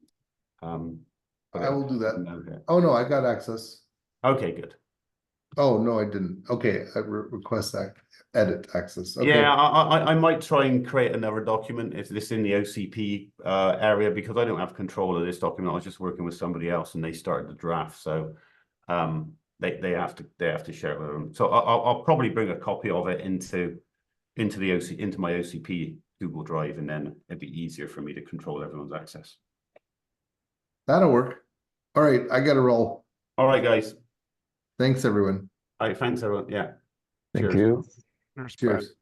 I will do that. Oh no, I got access. Okay, good. Oh no, I didn't. Okay, I request edit access. Okay. Yeah, I might try and create another document if this in the OCP area, because I don't have control of this document. I was just working with somebody else and they started the draft, so they have to share it with them. So I'll probably bring a copy of it into my OCP Google Drive, and then it'd be easier for me to control everyone's access. That'll work. All right, I got to roll. All right, guys. Thanks, everyone. All right, thanks, everyone. Yeah. Thank Cheers. you. There's Cheers.